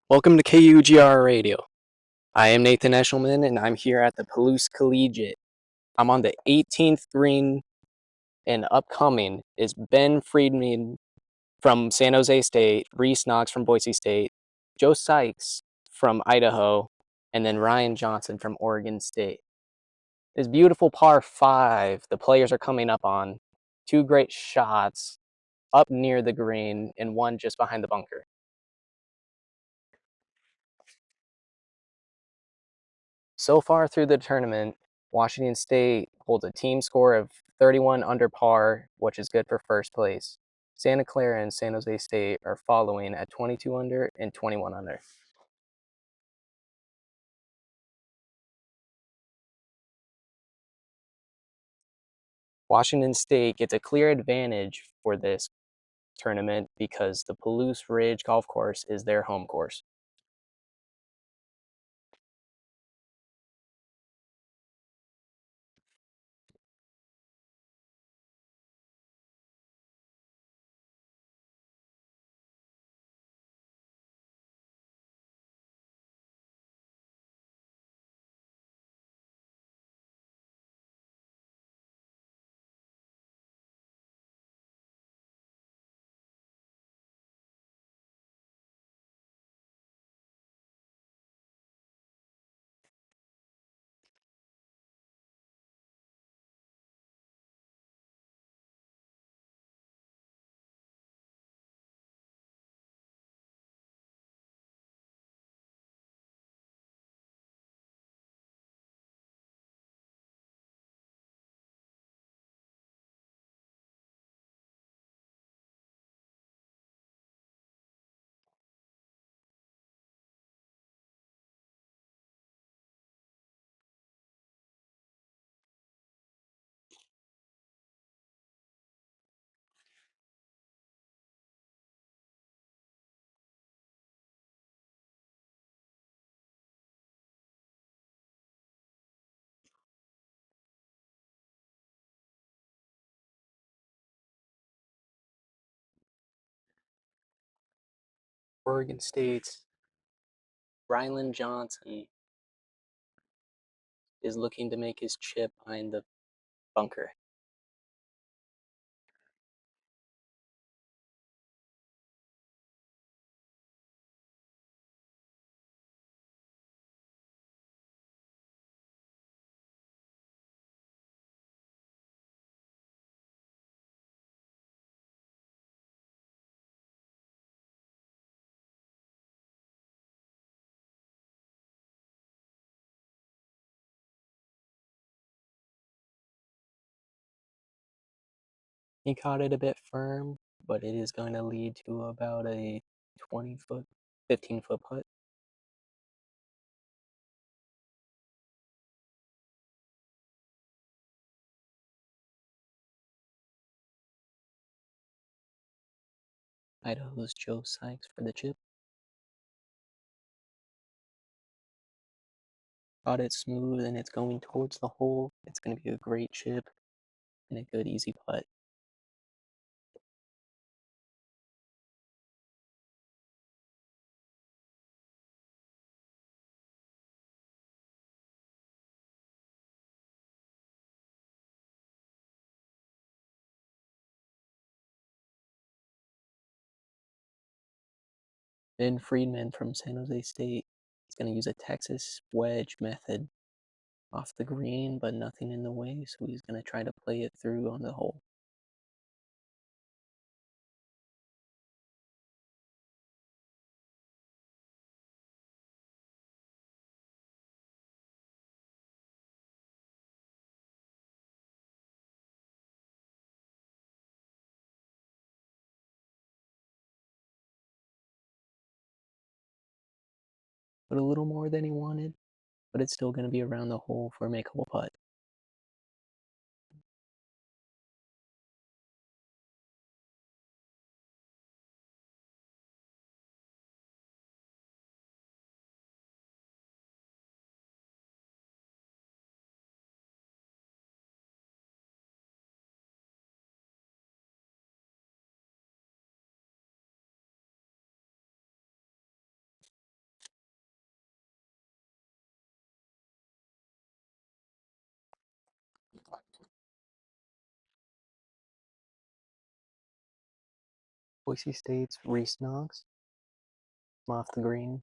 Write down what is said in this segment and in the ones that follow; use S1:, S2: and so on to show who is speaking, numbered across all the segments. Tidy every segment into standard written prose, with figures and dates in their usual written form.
S1: Welcome to KUGR Radio. I am Nathan Eshelman, and I'm here at the Palouse Collegiate. I'm on the 18th green, and upcoming is Ben Friedman from San Jose State, Reese Knox from Boise State, Joe Sykes from Idaho, and then Ryan Johnson from Oregon State. This beautiful par 5 the players are coming up on. Two great shots up near the green and one just behind the bunker. So far through the tournament, Washington State holds a team score of 31 under par, which is good for first place. Santa Clara and San Jose State are following at 22 under and 21 under. Washington State gets a clear advantage for this tournament because the Palouse Ridge Golf Course is their home course. Oregon State's Rylan Johnson is looking to make his chip behind the bunker. He caught it a bit firm, but it is going to lead to about a 20-foot, 15-foot putt. Idaho's Joe Sykes for the chip. Got it smooth and it's going towards the hole. It's going to be a great chip and a good easy putt. Ben Friedman from San Jose State is going to use a Texas wedge method off the green, but nothing in the way, so he's going to try to play it through on the hole. But a little more than he wanted, but it's still going to be around the hole for a makeable putt. Boise State's Reese Knox off the green.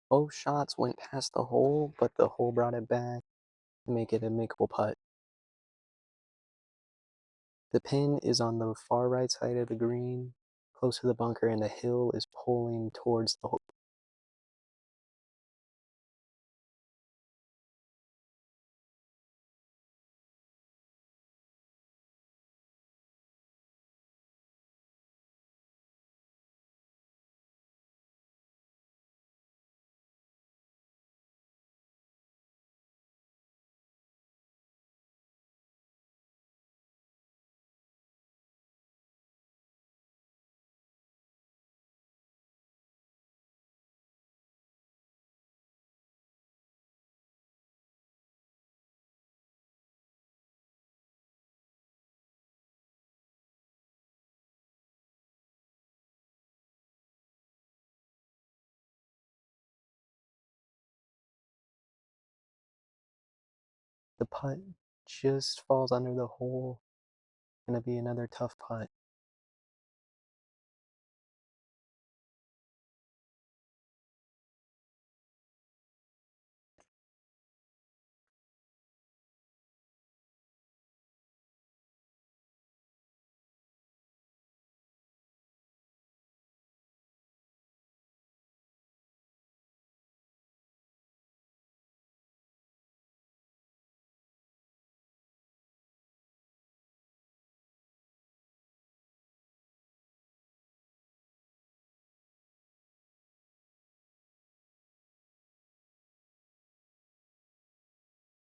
S1: Both shots went past the hole, but the hole brought it back to make it a makeable putt. The pin is on the far right side of the green, close to the bunker, and the hill is pulling towards the hole. The putt just falls under the hole. Gonna be another tough putt.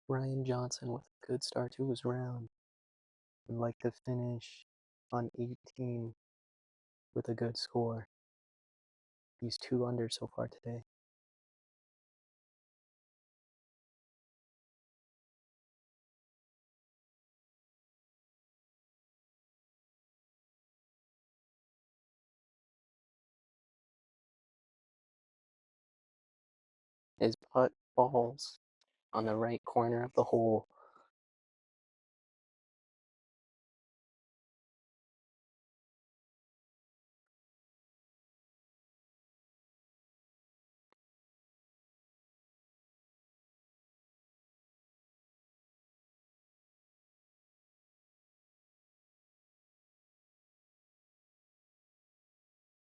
S1: Ryan Johnson with a good start to his round. Would like to finish on 18 with a good score. He's 2 under so far today. His putt falls on the right corner of the hole.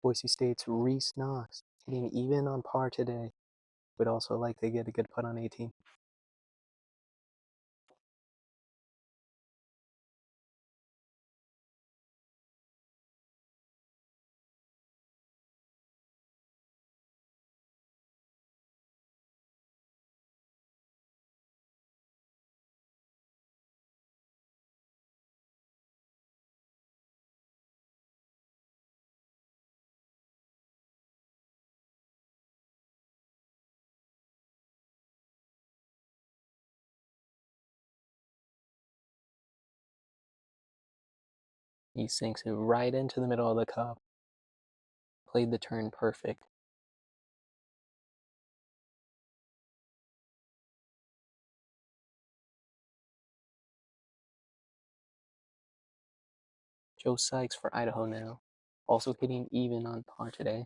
S1: Boise State's Reese Knox hitting even on par today. Would also like to get a good putt on 18. He sinks it right into the middle of the cup. Played the turn perfect. Joe Sykes for Idaho now. Also hitting even on par today.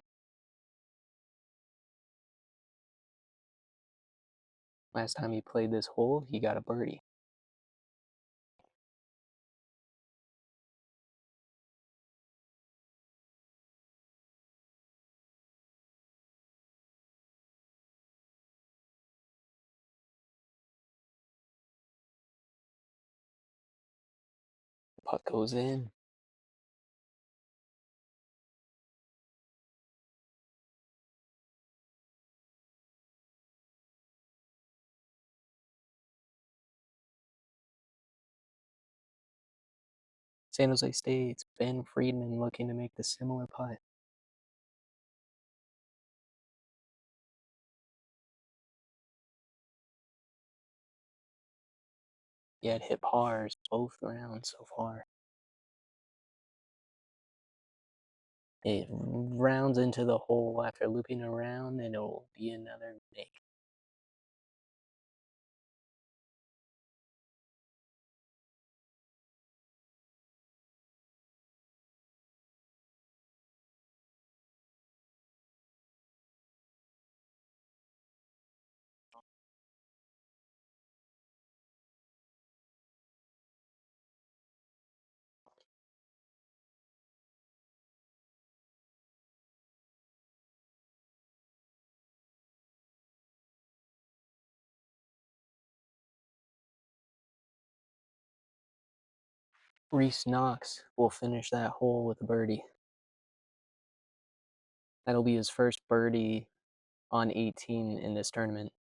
S1: Last time he played this hole, he got a birdie. Putt goes in. San Jose State's Ben Friedman looking to make the similar putt. He had hit pars both rounds so far. It rounds into the hole after looping around, and it'll be another make. Reese Knox will finish that hole with a birdie. That'll be his first birdie on 18 in this tournament.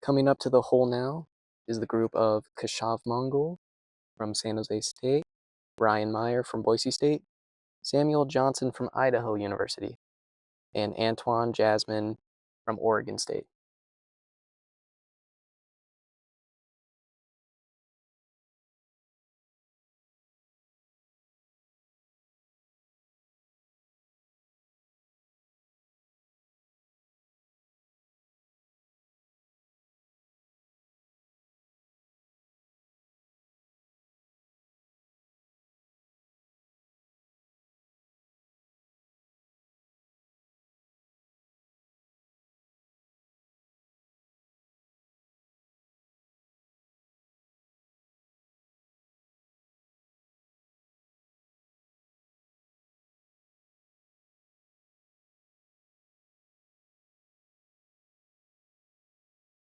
S1: Coming up to the hole now is the group of Kashav Mongol from San Jose State, Ryan Meyer from Boise State, Samuel Johnson from Idaho University, and Antoine Jasmine from Oregon State.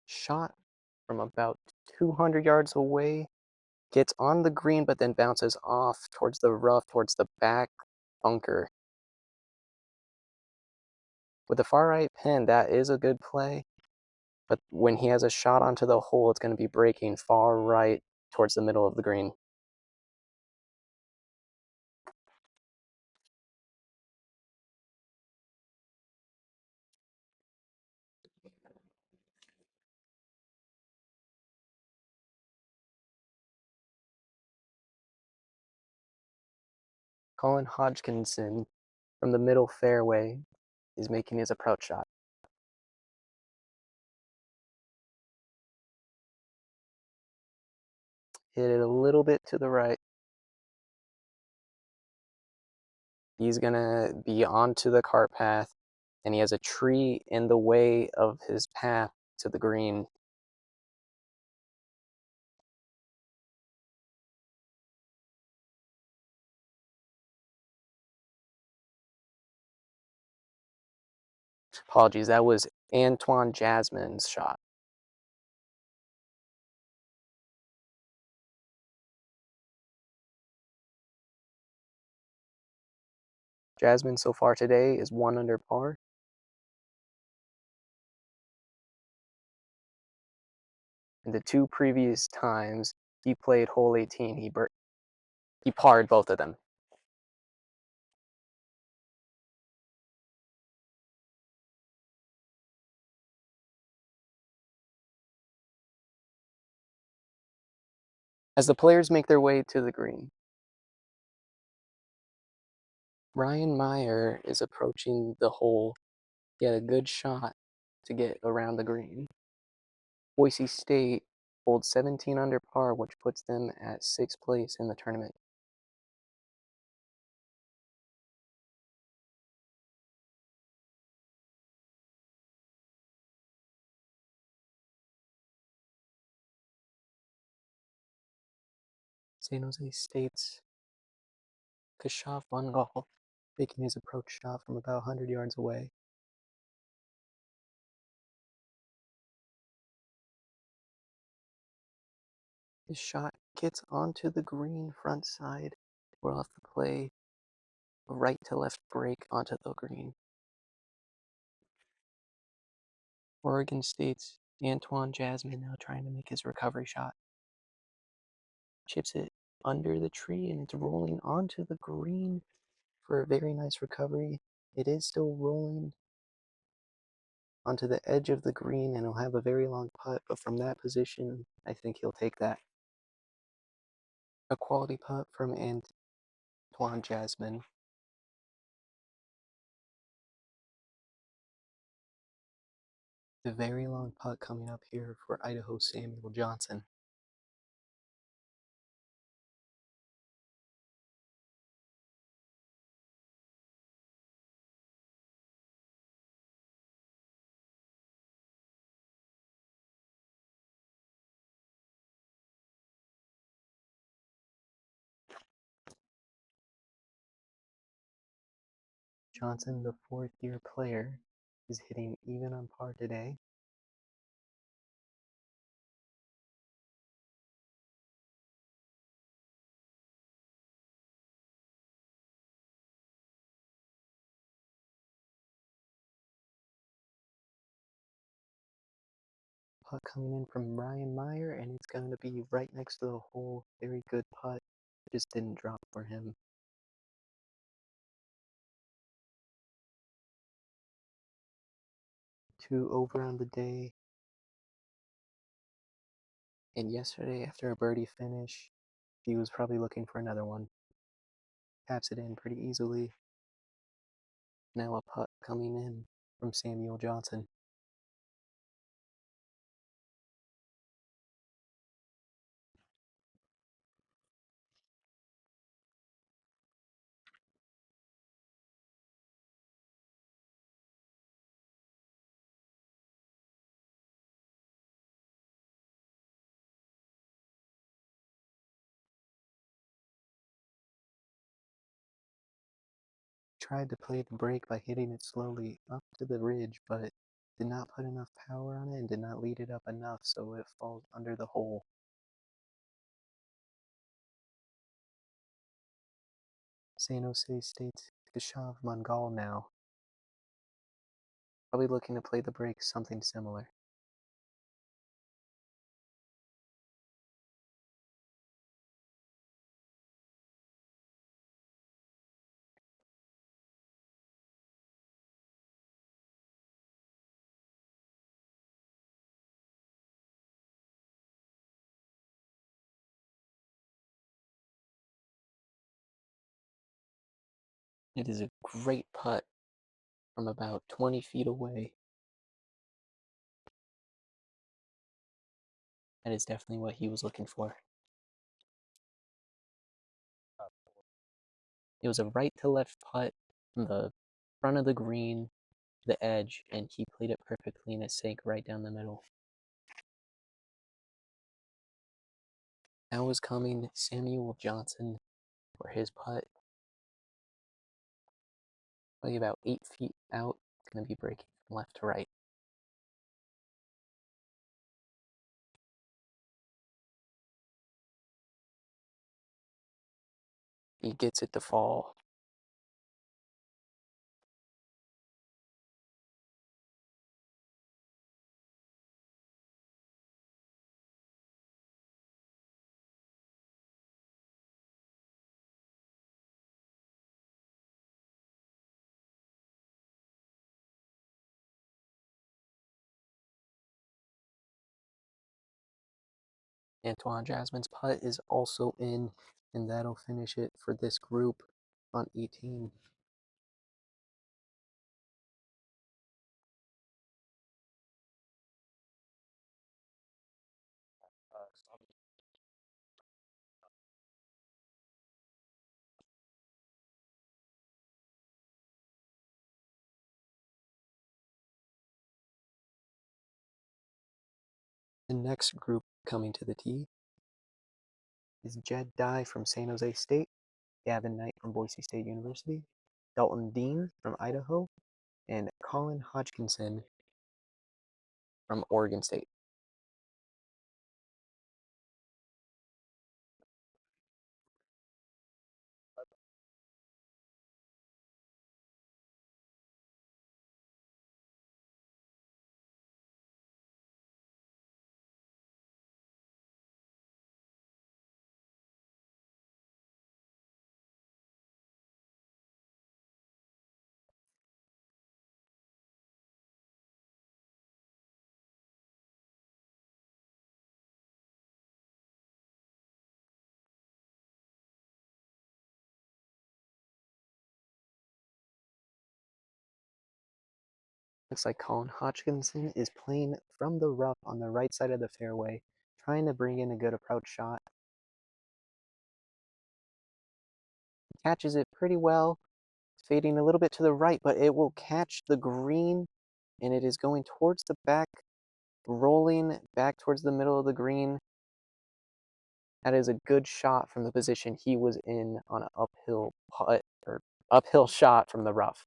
S1: Shot from about 200 yards away, gets on the green, but then bounces off towards the rough, towards the back bunker. With the far right pin, that is a good play, but when he has a shot onto the hole, it's going to be breaking far right towards the middle of the green. Colin Hodgkinson from the middle fairway is making his approach shot. Hit it a little bit to the right. He's gonna be onto the cart path, and he has a tree in the way of his path to the green. Apologies, that was Antoine Jasmine's shot. Jasmine so far today is 1 under par. And the 2 previous times he played hole 18, he parred both of them. As the players make their way to the green, Ryan Meyer is approaching the hole. He had a good shot to get around the green. Boise State holds 17 under par, which puts them at 6th place in the tournament. San Jose State's Kashav Mongol making his approach shot from about 100 yards away. His shot gets onto the green front side. We'll have to play a right to left break onto the green. Oregon State's Antoine Jasmine now trying to make his recovery shot. Chips it under the tree and it's rolling onto the green for a very nice recovery. It is still rolling onto the edge of the green and he'll have a very long putt, but from that position, I think he'll take that. A quality putt from Antoine Jasmine. The very long putt coming up here for Idaho's Samuel Johnson. Johnson, the fourth-year player, is hitting even on par today. Putt coming in from Ryan Meyer, and it's going to be right next to the hole. Very good putt. Just didn't drop for him. 2 over on the day. And yesterday, after a birdie finish, he was probably looking for another one. Taps it in pretty easily. Now a putt coming in from Samuel Johnson. Tried to play the break by hitting it slowly up to the ridge, but did not put enough power on it and did not lead it up enough, so it falls under the hole. San Jose State's Keshav Mangal now. Probably looking to play the break something similar. It is a great putt from about 20 feet away. That is definitely what he was looking for. It was a right to left putt from the front of the green, the edge, and he played it perfectly and it sank right down the middle. Now is coming Samuel Johnson for his putt. Probably about 8 feet out. It's going to be breaking from left to right. He gets it to fall. Antoine Jasmine's putt is also in, and that'll finish it for this group on 18. The next group coming to the tee is Jed Dye from San Jose State, Gavin Knight from Boise State University, Dalton Dean from Idaho, and Colin Hodgkinson from Oregon State. Looks like Colin Hodgkinson is playing from the rough on the right side of the fairway, trying to bring in a good approach shot. Catches it pretty well. It's fading a little bit to the right, but it will catch the green, and it is going towards the back, rolling back towards the middle of the green. That is a good shot from the position he was in on an uphill putt or uphill shot from the rough.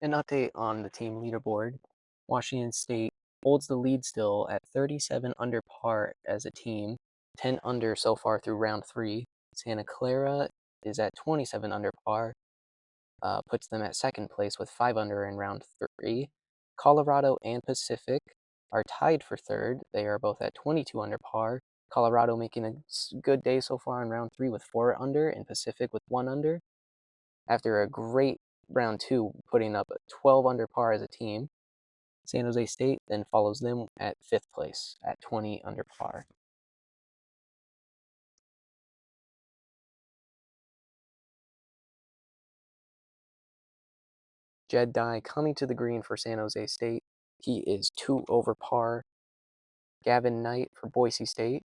S1: An update on the team leaderboard. Washington State holds the lead still at 37 under par as a team, 10 under so far through round 3. Santa Clara is at 27 under par, puts them at second place with 5 under in round 3. Colorado and Pacific are tied for third. They are both at 22 under par. Colorado making a good day so far in round 3 with 4 under, and Pacific with 1 under. After a great round 2, putting up a 12 under par as a team, San Jose State then follows them at 5th place at 20 under par. Jed Dye coming to the green for San Jose State. He is 2 over par. Gavin Knight for Boise State.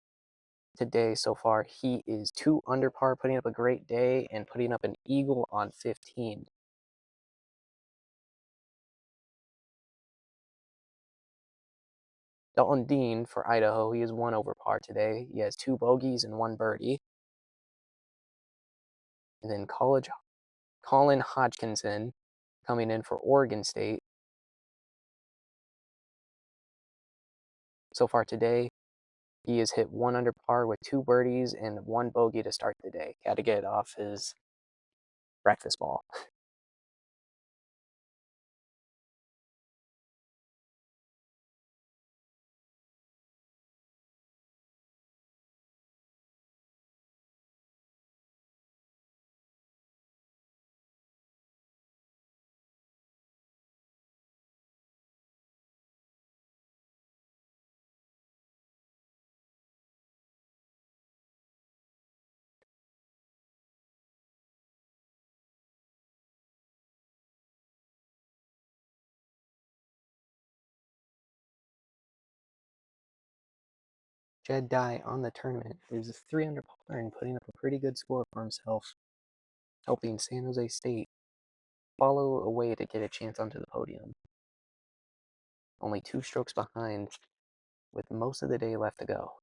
S1: Today so far, he is 2 under par, putting up a great day and putting up an eagle on 15. Dalton Dean for Idaho, he is 1 over par today. He has 2 bogeys and 1 birdie. And then Colin Hodgkinson coming in for Oregon State. So far today, he has hit 1 under par with 2 birdies and 1 bogey to start the day. Got to get it off his breakfast ball. Jed Dye on the tournament is 3 under par and putting up a pretty good score for himself, helping San Jose State follow a way to get a chance onto the podium. Only 2 strokes behind with most of the day left to go.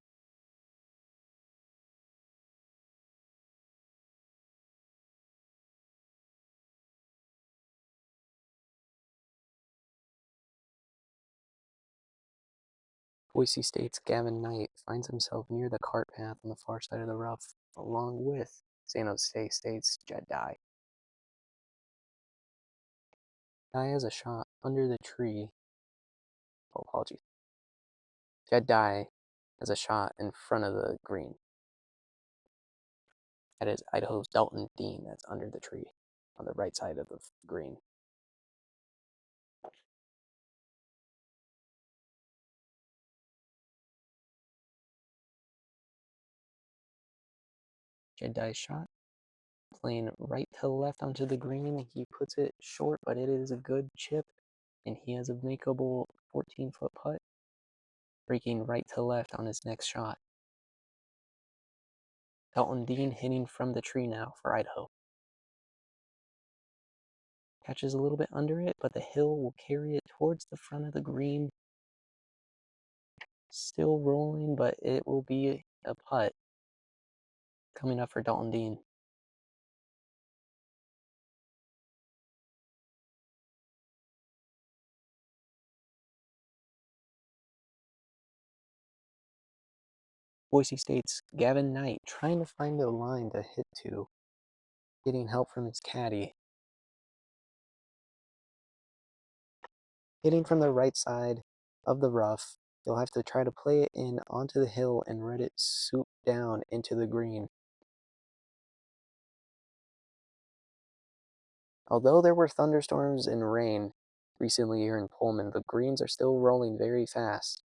S1: Boise State's Gavin Knight finds himself near the cart path on the far side of the rough, along with San Jose State's Jed Dye. Dye has a shot under the tree. Oh, apologies. Jed Dye has a shot in front of the green. That is Idaho's Dalton Dean that's under the tree on the right side of the green. Jed Dye's shot playing right to left onto the green. He puts it short, but it is a good chip, and he has a makeable 14-foot putt, breaking right to left on his next shot. Dalton Dean hitting from the tree now for Idaho. Catches a little bit under it, but the hill will carry it towards the front of the green. Still rolling, but it will be a putt coming up for Dalton Dean. Boise State's Gavin Knight trying to find a line to hit to, getting help from his caddy. Hitting from the right side of the rough, you'll have to try to play it in onto the hill and let it swoop down into the green. Although there were thunderstorms and rain recently here in Pullman, the greens are still rolling very fast.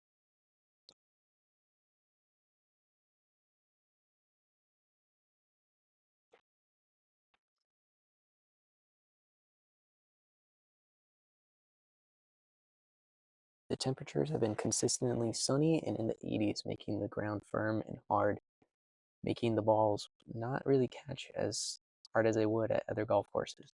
S1: The temperatures have been consistently sunny and in the 80s, making the ground firm and hard, making the balls not really catch as hard as they would at other golf courses.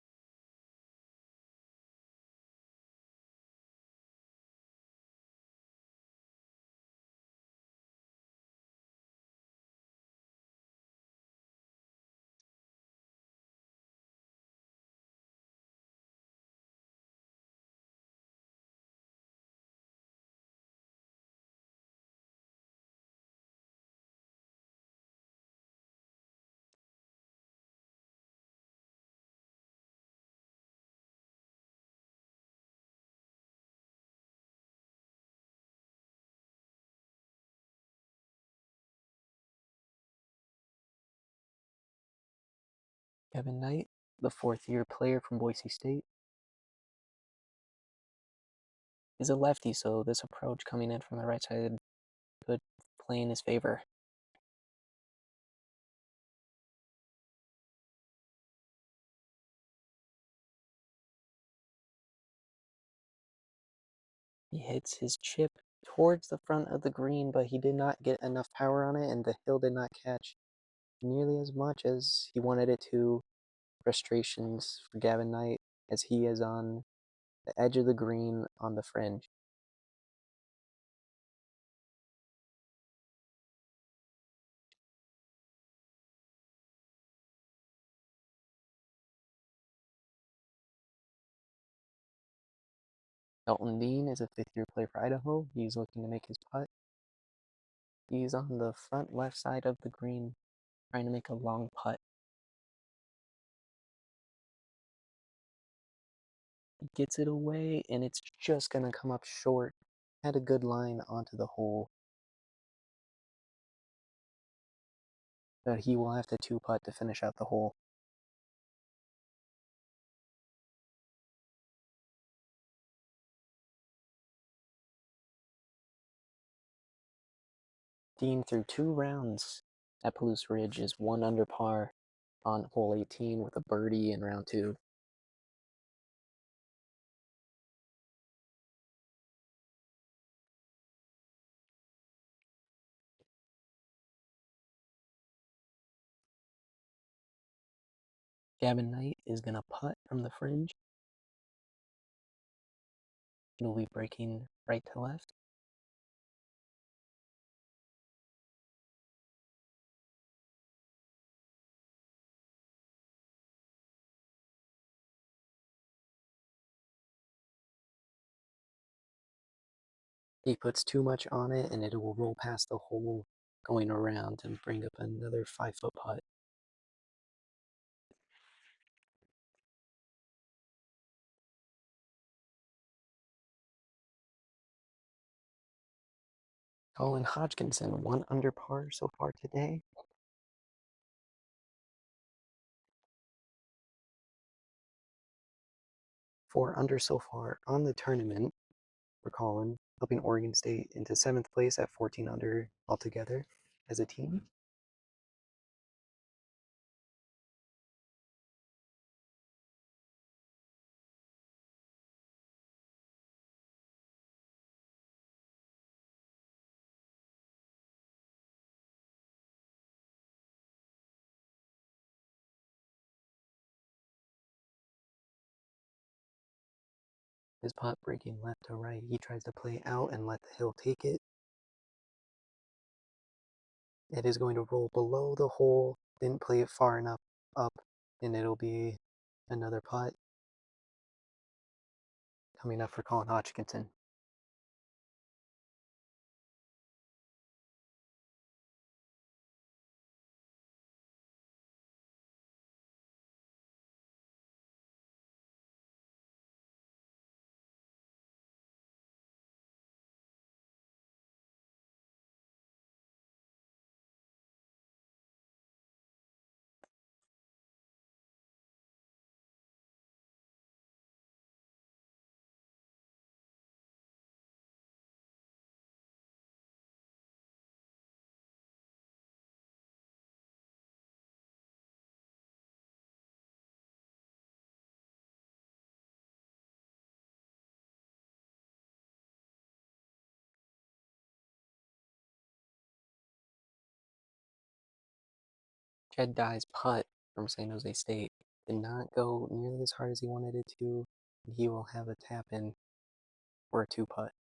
S1: Kevin Knight, the fourth-year player from Boise State, is a lefty, so this approach coming in from the right side could play in his favor. He hits his chip towards the front of the green, but he did not get enough power on it, and the hill did not catch nearly as much as he wanted it to. Frustrations for Gavin Knight as he is on the edge of the green on the fringe. Elton Dean is a fifth-year player for Idaho. He's looking to make his putt. He's on the front left side of the green, trying to make a long putt. He gets it away, and it's just going to come up short. Had a good line onto the hole, but he will have to two-putt to finish out the hole. Dean, through 2 rounds at Palouse Ridge, is 1 under par on hole 18 with a birdie in round 2. Gavin Knight is going to putt from the fringe. He'll be breaking right to left. He puts too much on it, and it will roll past the hole, going around and bring up another 5-foot putt. Colin Hodgkinson, 1 under par so far today. 4 under so far on the tournament for Colin, helping Oregon State into 7th place at 14 under altogether as a team. His putt breaking left to right. He tries to play out and let the hill take it. It is going to roll below the hole. Didn't play it far enough up, and it'll be another putt coming up for Colin Hodgkinson. Jed Dye's putt from San Jose State did not go nearly as hard as he wanted it to, and he will have a tap in for a 2 putt.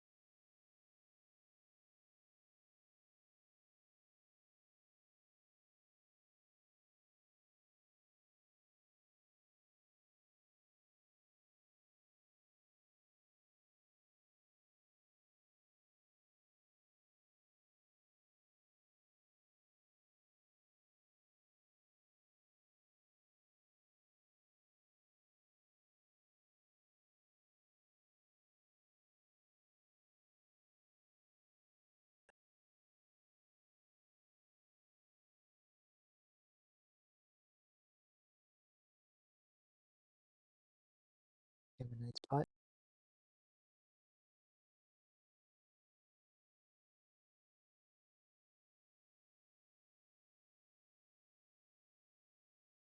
S1: Kevin Knight's putt.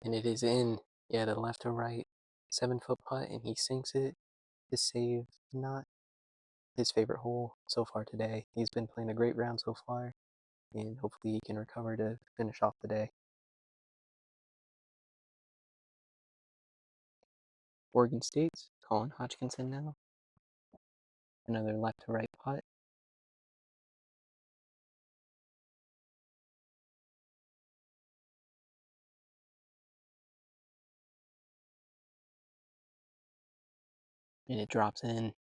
S1: And it is in. Yeah, the left to right 7-foot putt, and he sinks it. His save, not his favorite hole so far today. He's been playing a great round so far, and hopefully he can recover to finish off the day. Oregon State's Colin Hodgkinson now. Another left to right putt. And it drops in.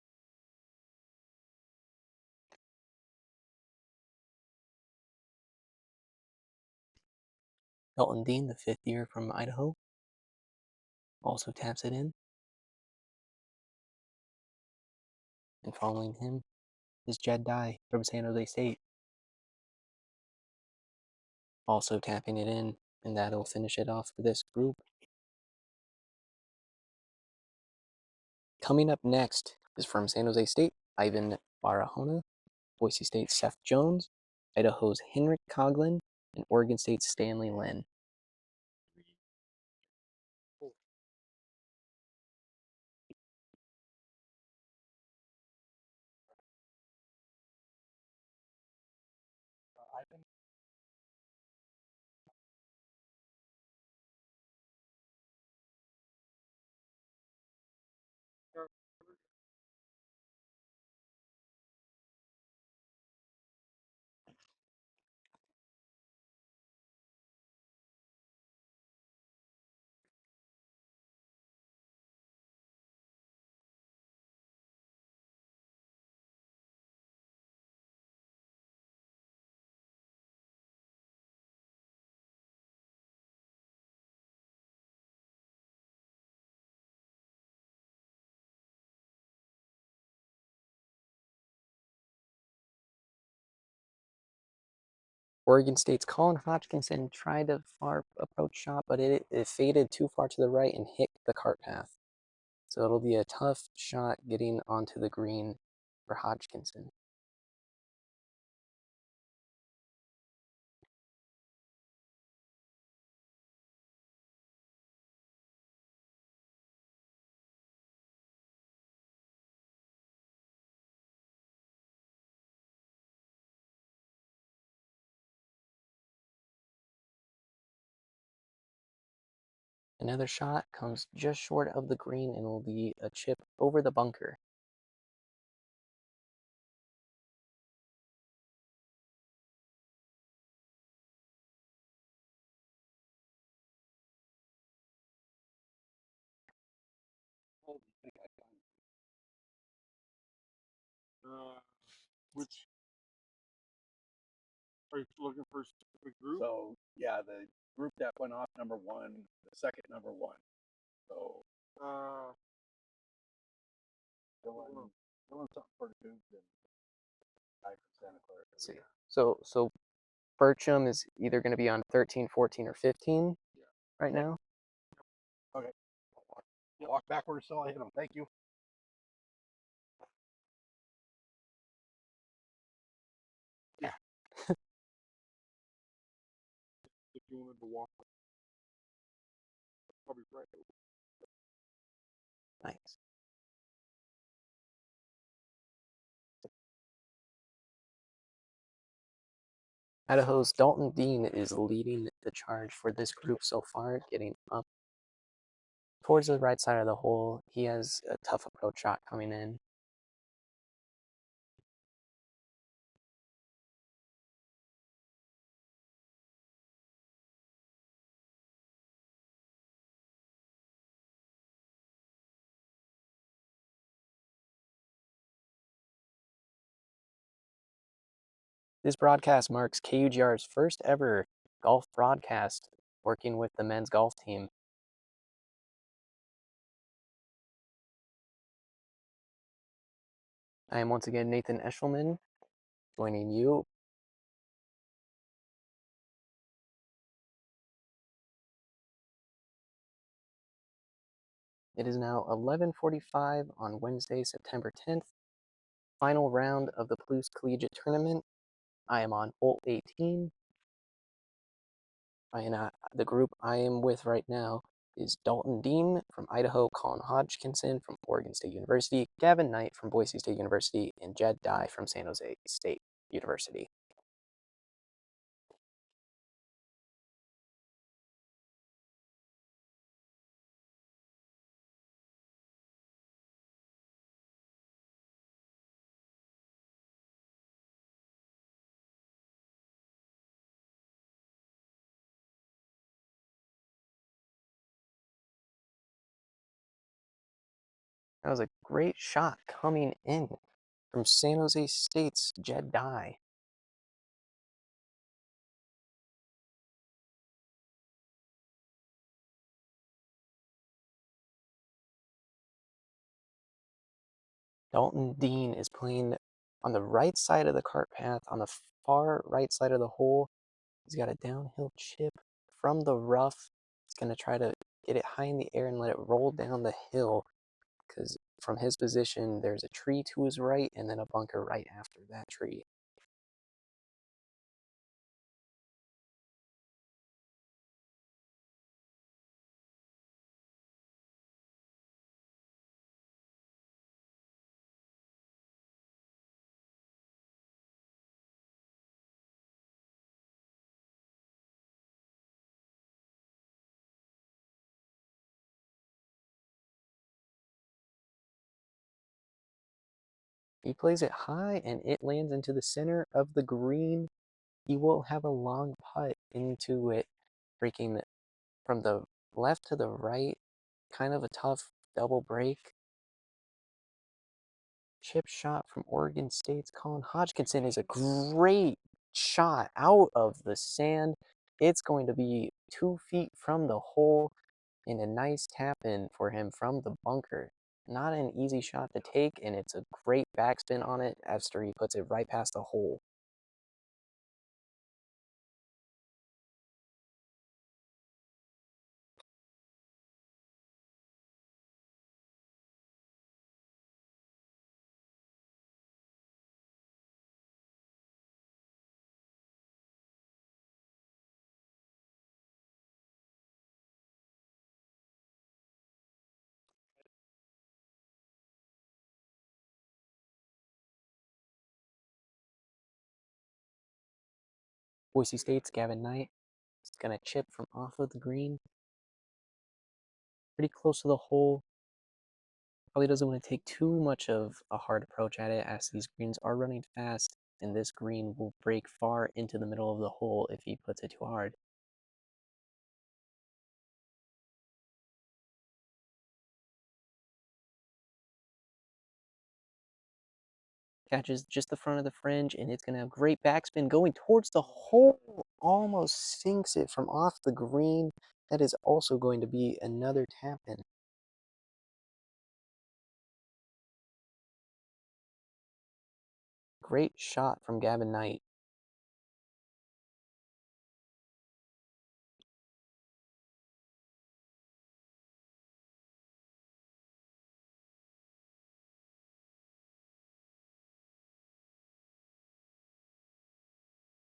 S1: Elton Dean, the 5th year from Idaho, also taps it in. And following him is Jed Dye from San Jose State, also tapping it in, and that'll finish it off for this group. Coming up next is from San Jose State, Ivan Barahona, Boise State's Seth Jones, Idaho's Henrik Coughlin, and Oregon State's Stanley Lynn. Oregon State's Colin Hodgkinson tried a far approach shot, but it faded too far to the right and hit the cart path. So it'll be a tough shot getting onto the green for Hodgkinson. Another shot comes just short of the green and will be a chip over the bunker.
S2: Which are you looking for a specific group? So yeah, the group that went off number one, the second number one. So Dylan something for the Cougs and guy from Santa Clara.
S1: Let's see. So Bircham is either going to be on 13, 14, or 15 right now.
S2: Okay. Walk backwards so I hit him. Thank you. Yeah. If you wanted to walk, probably right.
S1: Nice. Idaho's Dalton Dean is leading the charge for this group so far, getting up towards the right side of the hole. He has a tough approach shot coming in. This broadcast marks KUGR's first ever golf broadcast working with the men's golf team. I am once again Nathan Eshelman, joining you. It is now 11:45 on Wednesday, September 10th, final round of the Palouse Collegiate Tournament. I am on hole 18. The group I am with right now is Dalton Dean from Idaho, Colin Hodgkinson from Oregon State University, Gavin Knight from Boise State University, and Jed Dye from San Jose State University. That was a great shot coming in from San Jose State's Jed Dye. Dalton Dean is playing on the right side of the cart path, on the far right side of the hole. He's got a downhill chip from the rough. He's going to try to get it high in the air and let it roll down the hill, because from his position, there's a tree to his right and then a bunker right after that tree. He plays it high and it lands into the center of the green. He will have a long putt into it, breaking from the left to the right. Kind of a tough double break. Chip shot from Oregon State's Colin Hodgkinson is a great shot out of the sand. It's going to be 2 feet from the hole and a nice tap in for him from the bunker. Not an easy shot to take, and it's a great backspin on it after he puts it right past the hole. Boise State's Gavin Knight is going to chip from off of the green. Pretty close to the hole. Probably doesn't want to take too much of a hard approach at it, as these greens are running fast, and this green will break far into the middle of the hole if he puts it too hard. Catches just the front of the fringe, and it's going to have great backspin going towards the hole. Almost sinks it from off the green. That is also going to be another tap in. Great shot from Gavin Knight.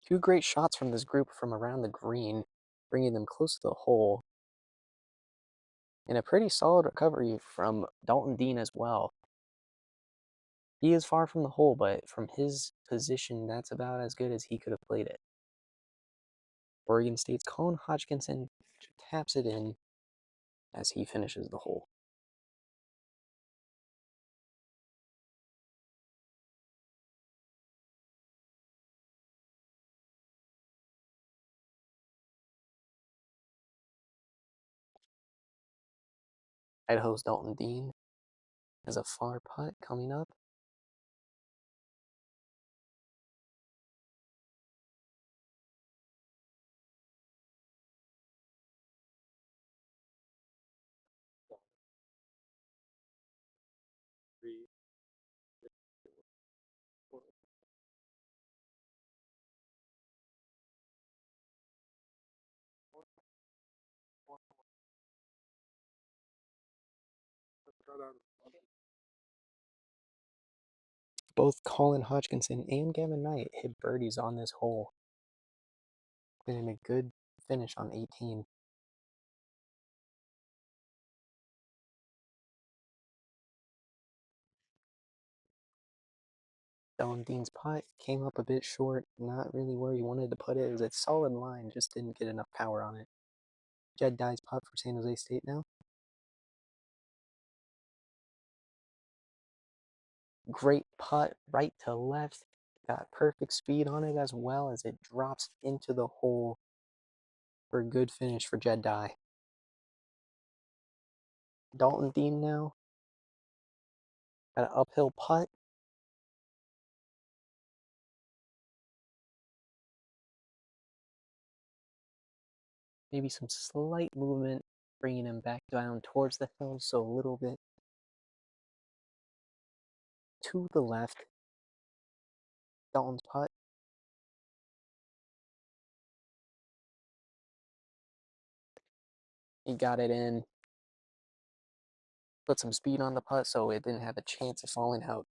S1: Two great shots from this group from around the green, bringing them close to the hole. And a pretty solid recovery from Dalton Dean as well. He is far from the hole, but from his position, that's about as good as he could have played it. Oregon State's Colin Hodgkinson taps it in as he finishes the hole. Idaho's Dalton Dean has a far putt coming up. Both Colin Hodgkinson and Gavin Knight hit birdies on this hole, getting a good finish on 18. Dalton Dean's putt came up a bit short, not really where he wanted to put it. It was a solid line, just didn't get enough power on it. Jed Dye's putt for San Jose State now. Great putt, right to left. Got perfect speed on it as well as it drops into the hole for a good finish for Jed Dye. Dalton Dean now. Got an uphill putt. Maybe some slight movement, bringing him back down towards the hill, so a little bit to the left. Dalton's putt. He got it in. Put some speed on the putt so it didn't have a chance of falling out.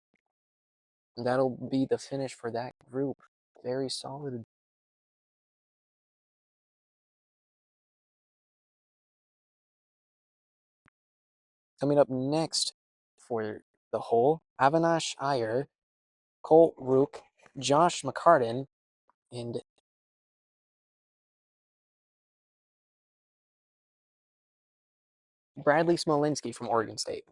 S1: And that'll be the finish for that group. Very solid. Coming up next for the hole, Avinash Iyer, Colt Rook, Josh McCartan, and Bradley Smolinski from Oregon State.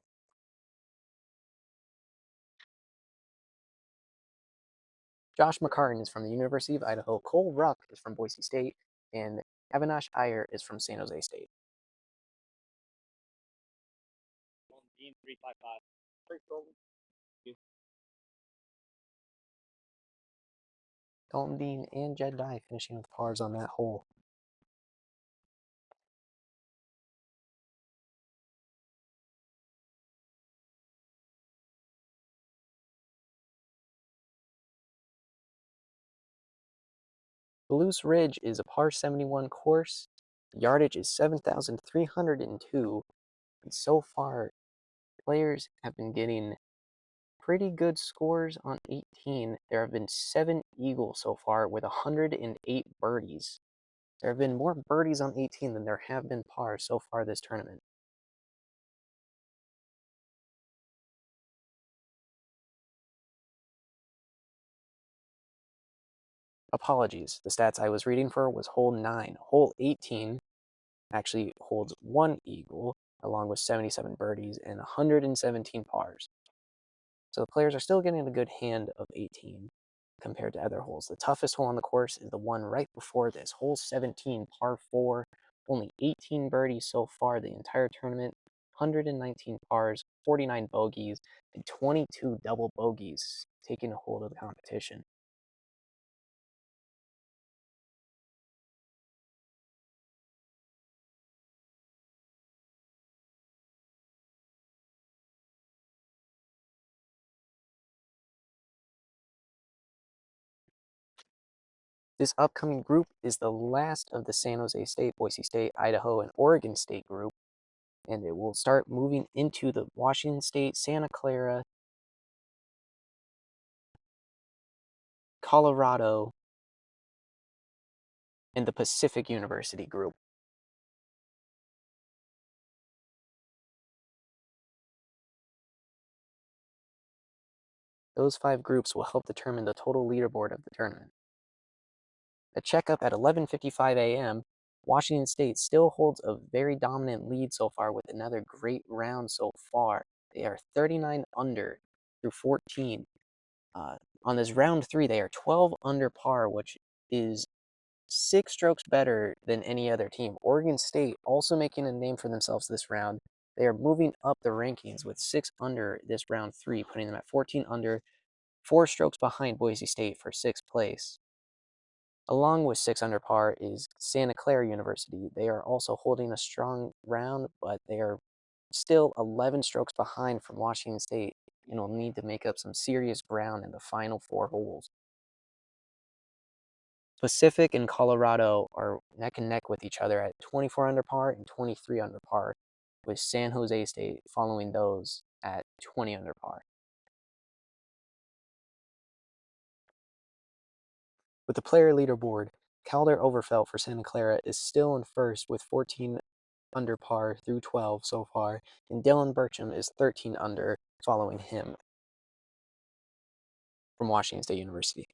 S1: Josh McCartan is from the University of Idaho, Cole Ruck is from Boise State, and Avinash Iyer is from San Jose State. Dalton Dean and Jed Dye finishing with pars on that hole. Palouse Ridge is a par 71 course. Yardage is 7,302. And so far, players have been getting pretty good scores on 18. There have been 7 eagles so far with 108 birdies. There have been more birdies on 18 than there have been pars so far this tournament. Apologies, the stats I was reading for was hole 9. Hole 18 actually holds 1 eagle, along with 77 birdies and 117 pars. So the players are still getting a good hand of 18 compared to other holes. The toughest hole on the course is the one right before this, hole 17, par 4. Only 18 birdies so far the entire tournament, 119 pars, 49 bogeys, and 22 double bogeys taking a hold of the competition. This upcoming group is the last of the San Jose State, Boise State, Idaho, and Oregon State group, and it will start moving into the Washington State, Santa Clara, Colorado, and the Pacific University group. Those 5 groups will help determine the total leaderboard of the tournament. A checkup at 11:55 a.m., Washington State still holds a very dominant lead so far with another great round so far. They are 39 under through 14. On this round 3, they are 12 under par, which is 6 strokes better than any other team. Oregon State also making a name for themselves this round. They are moving up the rankings with 6 under this round 3, putting them at 14 under, 4 strokes behind Boise State for 6th place. Along with 6 under par is Santa Clara University. They are also holding a strong round, but they are still 11 strokes behind from Washington State and will need to make up some serious ground in the final 4 holes. Pacific and Colorado are neck and neck with each other at 24 under par and 23 under par, with San Jose State following those at 20 under par. With the player leaderboard, Calder Overfelt for Santa Clara is still in first with 14 under par through 12 so far, and Dylan Burcham is 13 under following him from Washington State University.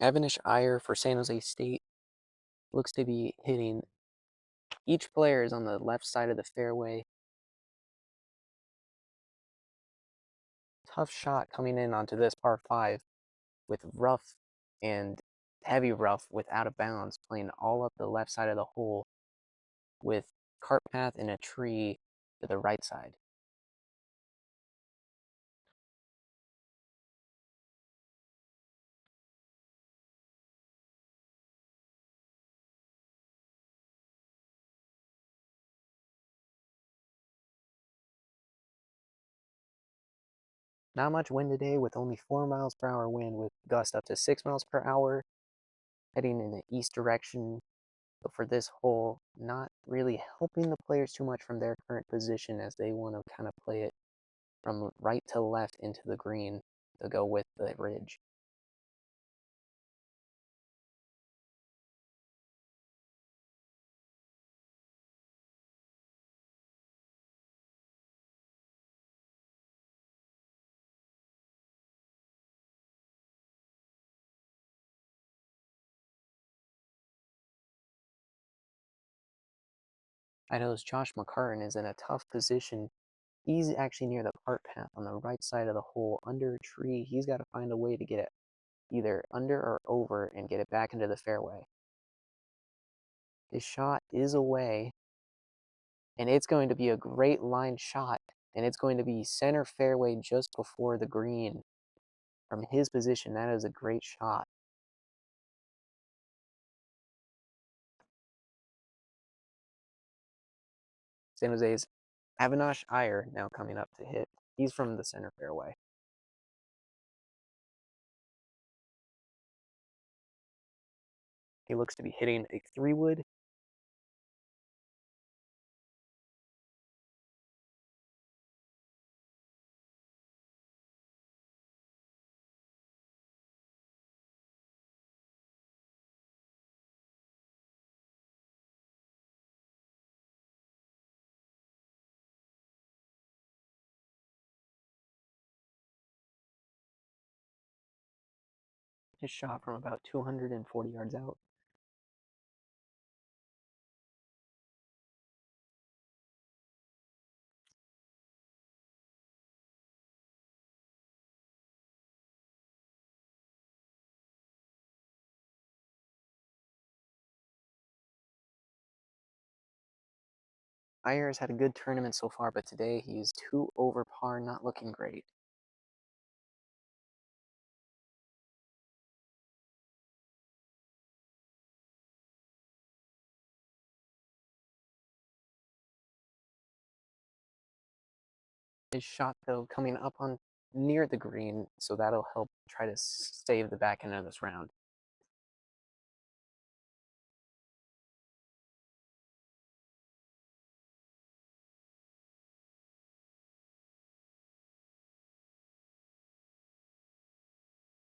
S1: Avinash Iyer for San Jose State looks to be hitting. Each player is on the left side of the fairway. Tough shot coming in onto this par 5 with rough and heavy rough with out of bounds playing all up the left side of the hole with cart path and a tree to the right side. Not much wind today with only 4 miles per hour wind with gusts up to 6 miles per hour heading in the east direction. But for this hole, not really helping the players too much from their current position as they want to kind of play it from right to left into the green to go with the ridge. Idaho's Josh McCartan is in a tough position. He's actually near the cart path on the right side of the hole under a tree. He's got to find a way to get it either under or over and get it back into the fairway. His shot is away, and it's going to be a great line shot, and it's going to be center fairway just before the green. From his position, that is a great shot. San Jose's Avinash Iyer now coming up to hit. He's from the center fairway. He looks to be hitting a 3-wood. His shot from about 240 yards out. Iyer has had a good tournament so far, but today he is 2 over par, not looking great. His shot, though, coming up on near the green, so that'll help try to save the back end of this round.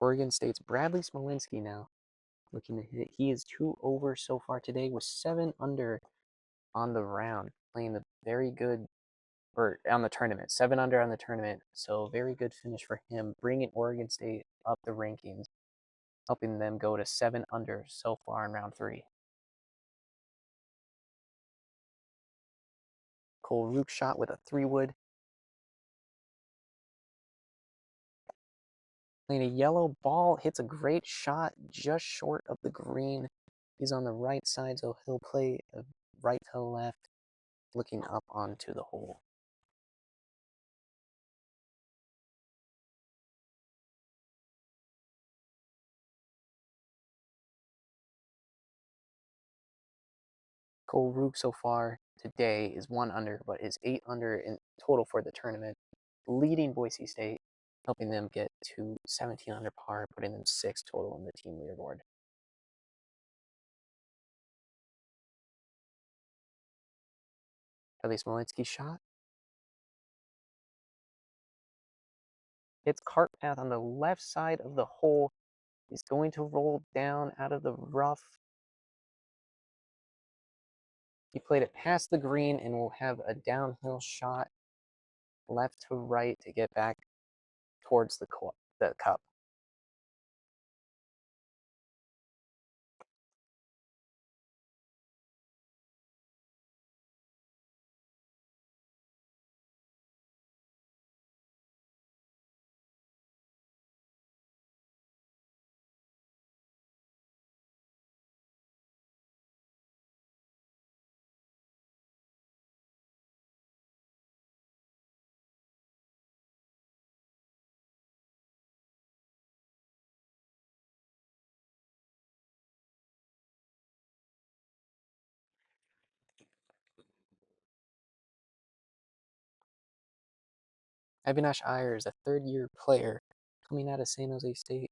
S1: Oregon State's Bradley Smolinski now looking to hit. He is 2 over so far today with 7 under on the round, playing a very good, or on the tournament, 7 under on the tournament. So very good finish for him, bringing Oregon State up the rankings, helping them go to 7 under so far in round 3. Cole Rook shot with a 3-wood. Playing a yellow ball, hits a great shot just short of the green. He's on the right side, so he'll play right to left, looking up onto the hole. Cole Rook so far today is 1 under, but is 8 under in total for the tournament, leading Boise State, helping them get to 17 under par, putting them 6 total in the team leaderboard. Bradley Smolinski shot. Hits cart path on the left side of the hole. He's going to roll down out of the rough. He played it past the green and will have a downhill shot left to right to get back towards the cup. Avinash Iyer is a third-year player coming out of San Jose State.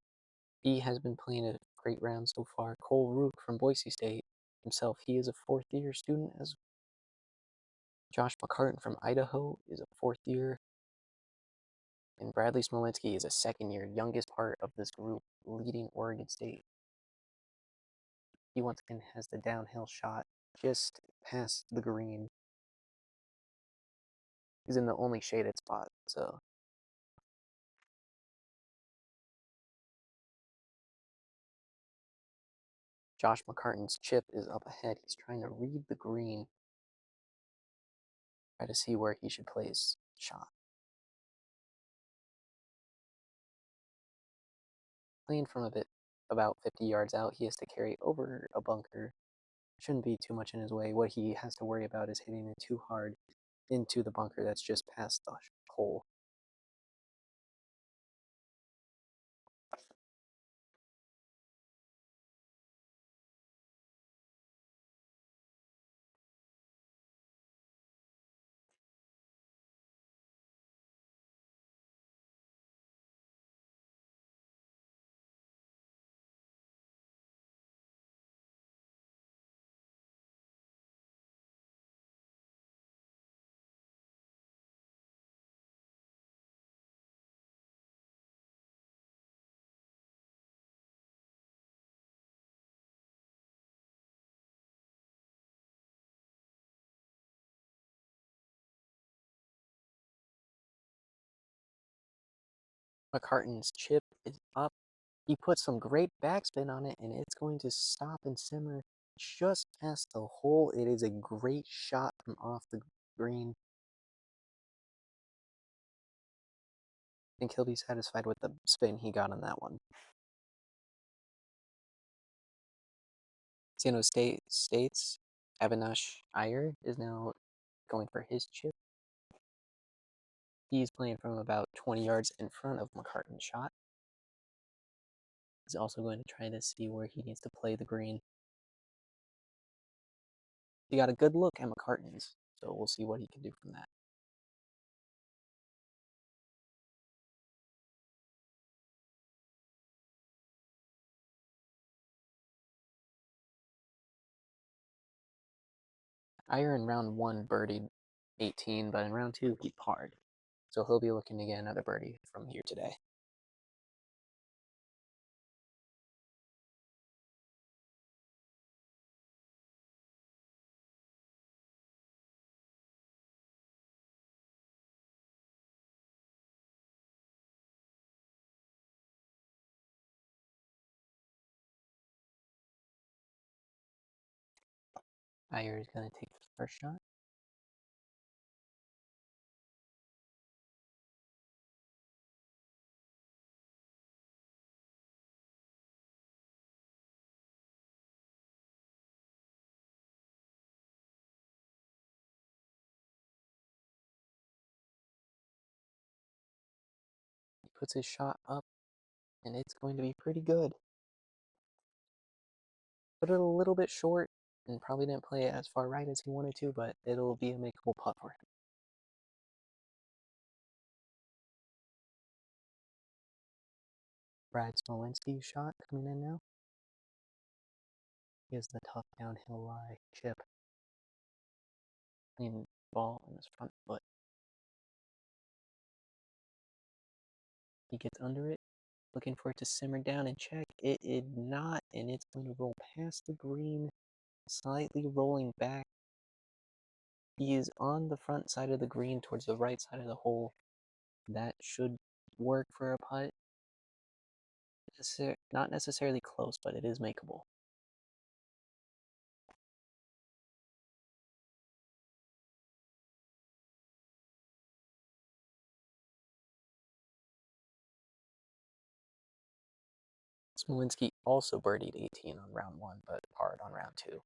S1: He has been playing a great round so far. Cole Rook from Boise State himself, he is a fourth-year student. As Josh McCartan from Idaho is a fourth year. And Bradley Smolinski is a second-year, youngest part of this group, leading Oregon State. He once again has the downhill shot just past the green. He's in the only shaded spot, so Josh McCartan's chip is up ahead. He's trying to read the green, try to see where he should place shot. Playing from a bit about 50 yards out, he has to carry over a bunker. Shouldn't be too much in his way. What he has to worry about is hitting it too hard into the bunker that's just past the hole. McCartan's chip is up. He puts some great backspin on it, and it's going to stop and simmer just past the hole. It is a great shot from off the green. I think he'll be satisfied with the spin he got on that one. San Jose State's Avinash Iyer is now going for his chip. He's playing from about 20 yards in front of McCartan's shot. He's also going to try to see where he needs to play the green. He got a good look at McCartan's, so we'll see what he can do from that. Iyer in round 1 birdied 18, but in round 2 he parred. So he'll be looking to get another birdie from here today. Iyer is going to take the first shot. He puts his shot up, and it's going to be pretty good. Put it a little bit short, and probably didn't play it as far right as he wanted to, but it'll be a makeable putt for him. Brad Smolinski's shot coming in now. He has the tough downhill lie chip. Clean ball on his front foot. He gets under it, looking for it to simmer down and check. It did not, and it's going to roll past the green, slightly rolling back. He is on the front side of the green towards the right side of the hole. That should work for a putt. Not necessarily close, but it is makeable. Smolinski also birdied 18 on round 1, but parred on round 2.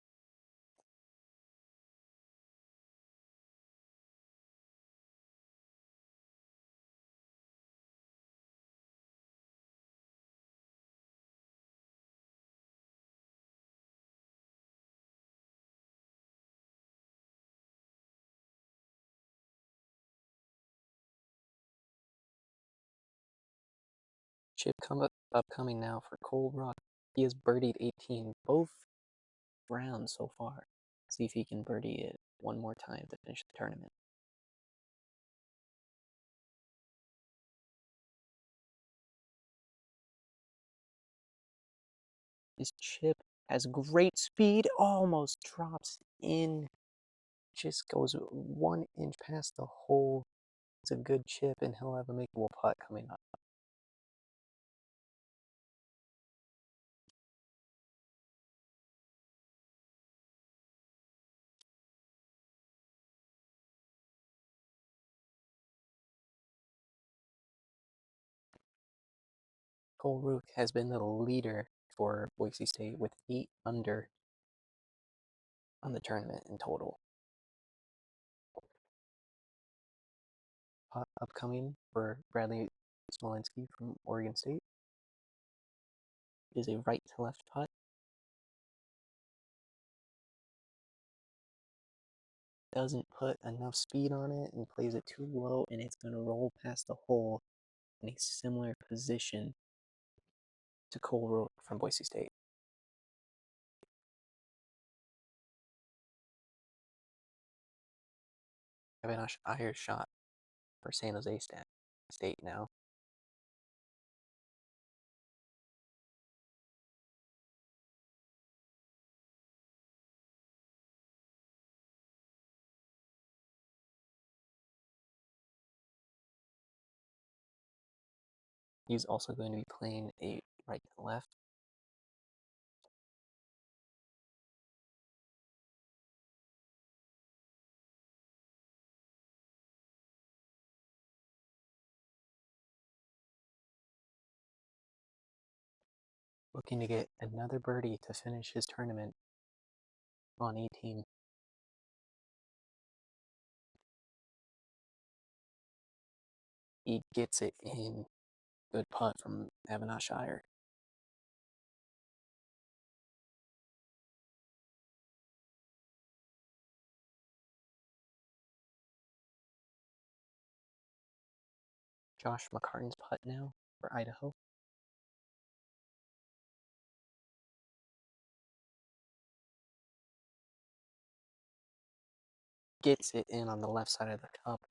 S1: Chip upcoming now for Cole Ruck. He has birdied 18 both rounds so far. See if he can birdie it one more time to finish the tournament. His chip has great speed, almost drops in, just goes 1 inch past the hole. It's a good chip, and he'll have a makeable putt coming up. Cole Rook has been the leader for Boise State with 8 under on the tournament in total. Putt upcoming for Bradley Smolinski from Oregon State. It is a right to left putt. Doesn't put enough speed on it and plays it too low, and it's going to roll past the hole in a similar position to Cole Rook from Boise State. Avinash Iyer's shot for San Jose State now. He's also going to be playing a right to left. Looking to get another birdie to finish his tournament on 18. He gets it in. Good putt from Avonashire. Josh McCartan's putt now for Idaho. Gets it in on the left side of the cup.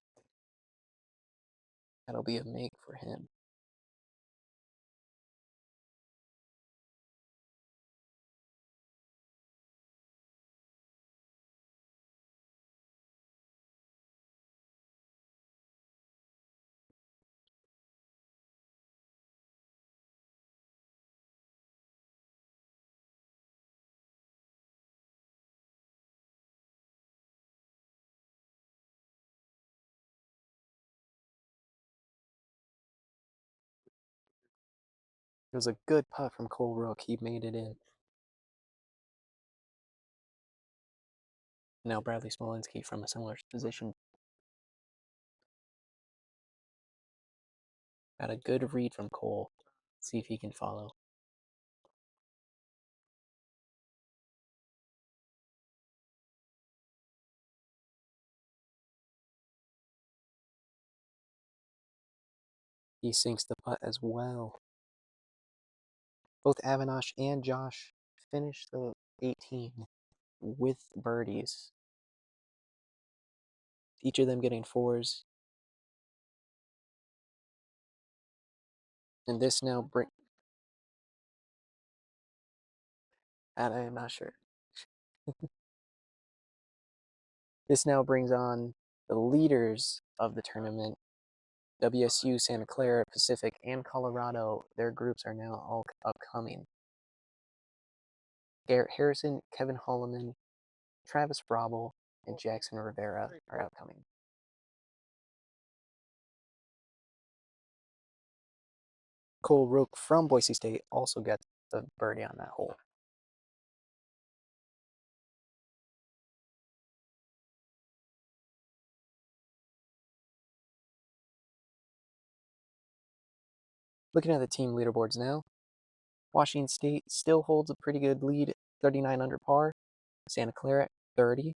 S1: That'll be a make for him. It was a good putt from Cole Rook. He made it in. Now Bradley Smolinski from a similar position. Got a good read from Cole. See if he can follow. He sinks the putt as well. Both Avinash and Josh finish the 18 with birdies. Each of them getting fours. And this now I'm not sure. This now brings on the leaders of the tournament. WSU, Santa Clara, Pacific, and Colorado. Their groups are now all upcoming. Garrett Harrison, Kevin Holloman, Travis Brabel, and Jackson Rivera are upcoming. Cole Rook from Boise State also gets the birdie on that hole. Looking at the team leaderboards now, Washington State still holds a pretty good lead, 39 under par. Santa Clara at 30.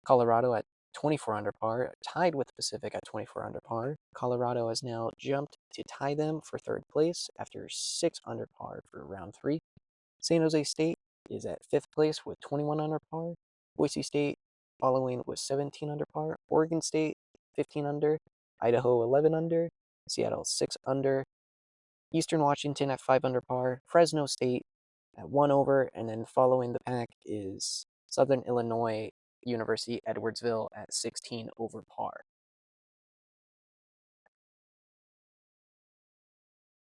S1: Colorado at 24 under par, tied with Pacific at 24 under par. Colorado has now jumped to tie them for third place after 6 under par for round 3. San Jose State is at 5th place with 21 under par. Boise State following with 17 under par. Oregon State 15 under. Idaho 11 under. Seattle 6 under. Eastern Washington at 5 under par. Fresno State at 1 over. And then following the pack is Southern Illinois University Edwardsville at 16 over par.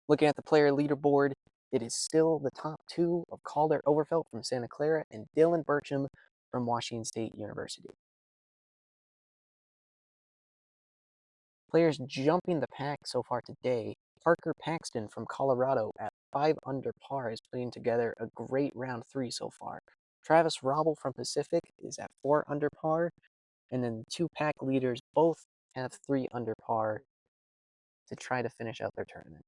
S1: Looking at the player leaderboard, it is still the top 2 of Calder Overfelt from Santa Clara and Dylan Burcham from Washington State University. Players jumping the pack so far today, Parker Paxton from Colorado at 5 under par is putting together a great round 3 so far. Travis Robble from Pacific is at 4 under par, and then the 2 pack leaders both have 3 under par to try to finish out their tournament.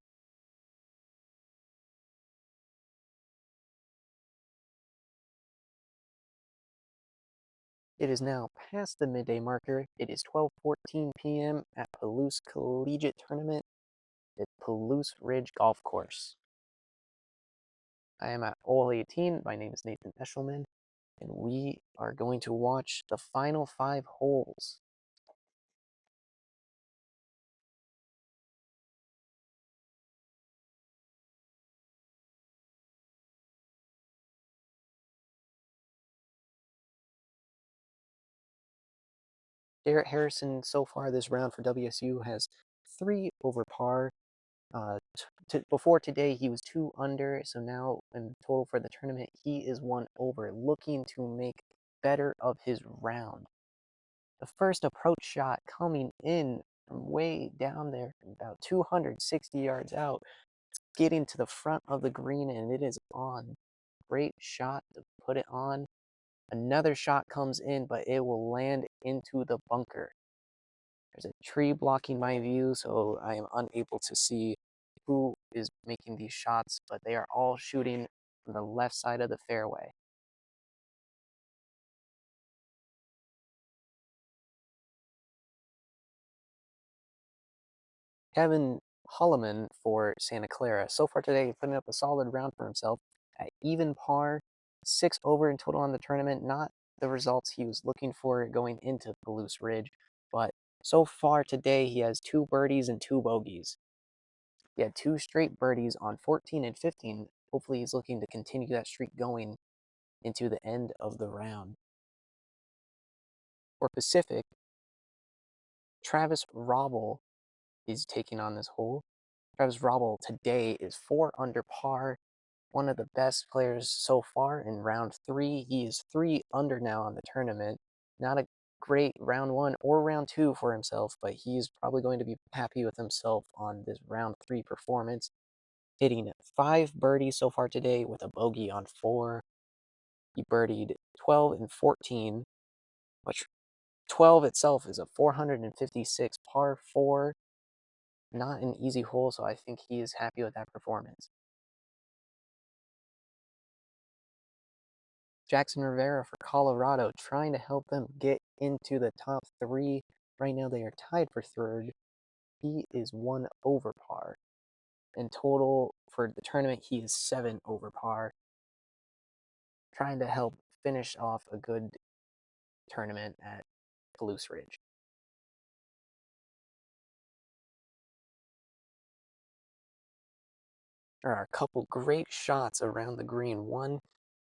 S1: It is now past the midday marker. It is 12:14 p.m. at Palouse Collegiate Tournament at Palouse Ridge Golf Course. I am at hole 18. My name is Nathan Eshelman, and we are going to watch the final 5 holes. Garrett Harrison so far this round for WSU has 3 over par. Before today, he was 2 under, so now in total for the tournament, he is 1 over, looking to make better of his round. The first approach shot coming in from way down there, about 260 yards out. It's getting to the front of the green, and it is on. Great shot to put it on. Another shot comes in, but it will land into the bunker. There's a tree blocking my view, so I am unable to see who is making these shots, but they are all shooting from the left side of the fairway. Kevin Hulleman for Santa Clara. So far today, putting up a solid round for himself at even par, 6 over in total on the tournament. Not the results he was looking for going into Palouse Ridge, but so far today, he has 2 birdies and 2 bogeys. He had 2 straight birdies on 14 and 15. Hopefully, he's looking to continue that streak going into the end of the round. For Pacific, Travis Robble is taking on this hole. Travis Robble today is 4 under par, one of the best players so far in round 3. He is 3 under now on the tournament. Not a great round 1 or round 2 for himself, but he's probably going to be happy with himself on this round 3 performance. Hitting 5 birdies so far today with a bogey on 4. He birdied 12 and 14, which 12 itself is a 456 par 4. Not an easy hole, so I think he is happy with that performance. Jackson Rivera for Colorado, trying to help them get into the top 3. Right now they are tied for 3rd. He is 1 over par. In total for the tournament, he is 7 over par. Trying to help finish off a good tournament at Palouse Ridge. There are a couple great shots around the green. One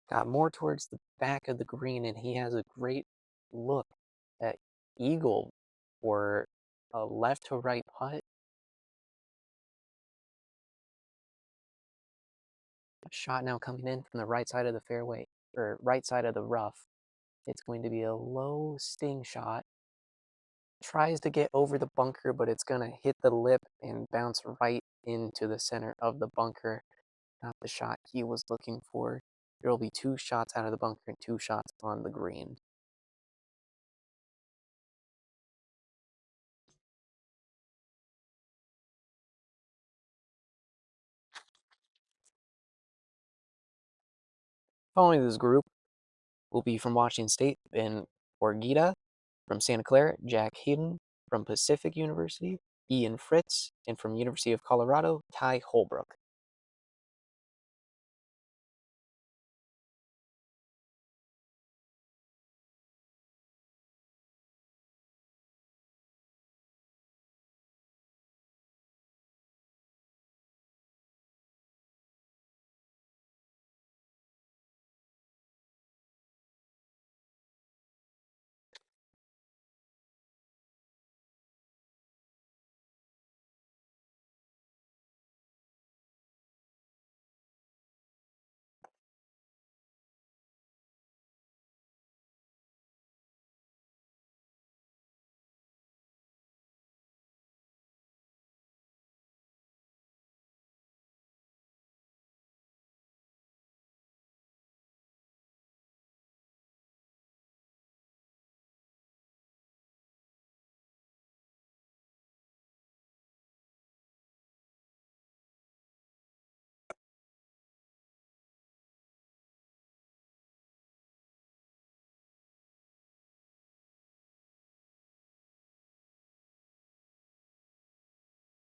S1: got more towards the back of the green, and he has a great look at eagle or a left to right putt. A shot now coming in from the right side of the fairway, or right side of the rough. It's going to be a low sting shot. Tries to get over the bunker, but it's going to hit the lip and bounce right into the center of the bunker. Not the shot he was looking for. There will be 2 shots out of the bunker and 2 shots on the green. Following this group will be from Washington State, Ben Orgita from Santa Clara, Jack Hayden from Pacific University, Ian Fritz, and from University of Colorado, Ty Holbrook.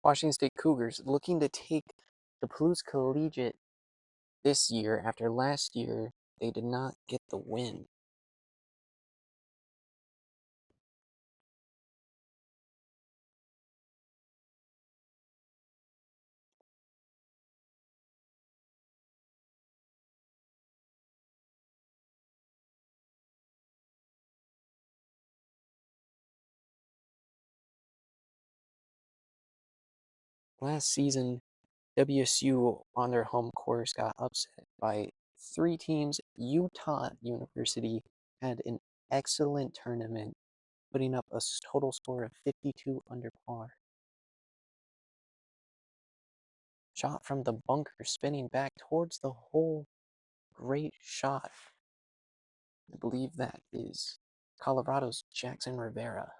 S1: Washington State Cougars looking to take the Palouse Collegiate this year after last year they did not get the win. Last season, WSU on their home course got upset by 3 teams. Utah University had an excellent tournament, putting up a total score of 52 under par. Shot from the bunker, spinning back towards the hole. Great shot. I believe that is Colorado's Jackson Rivera.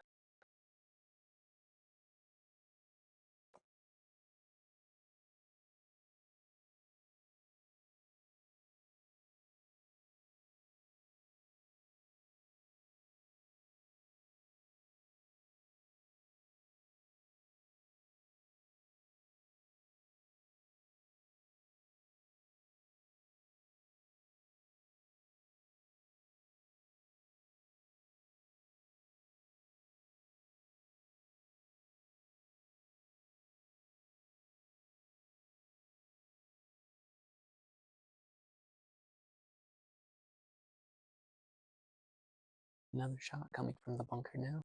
S1: Another shot coming from the bunker now.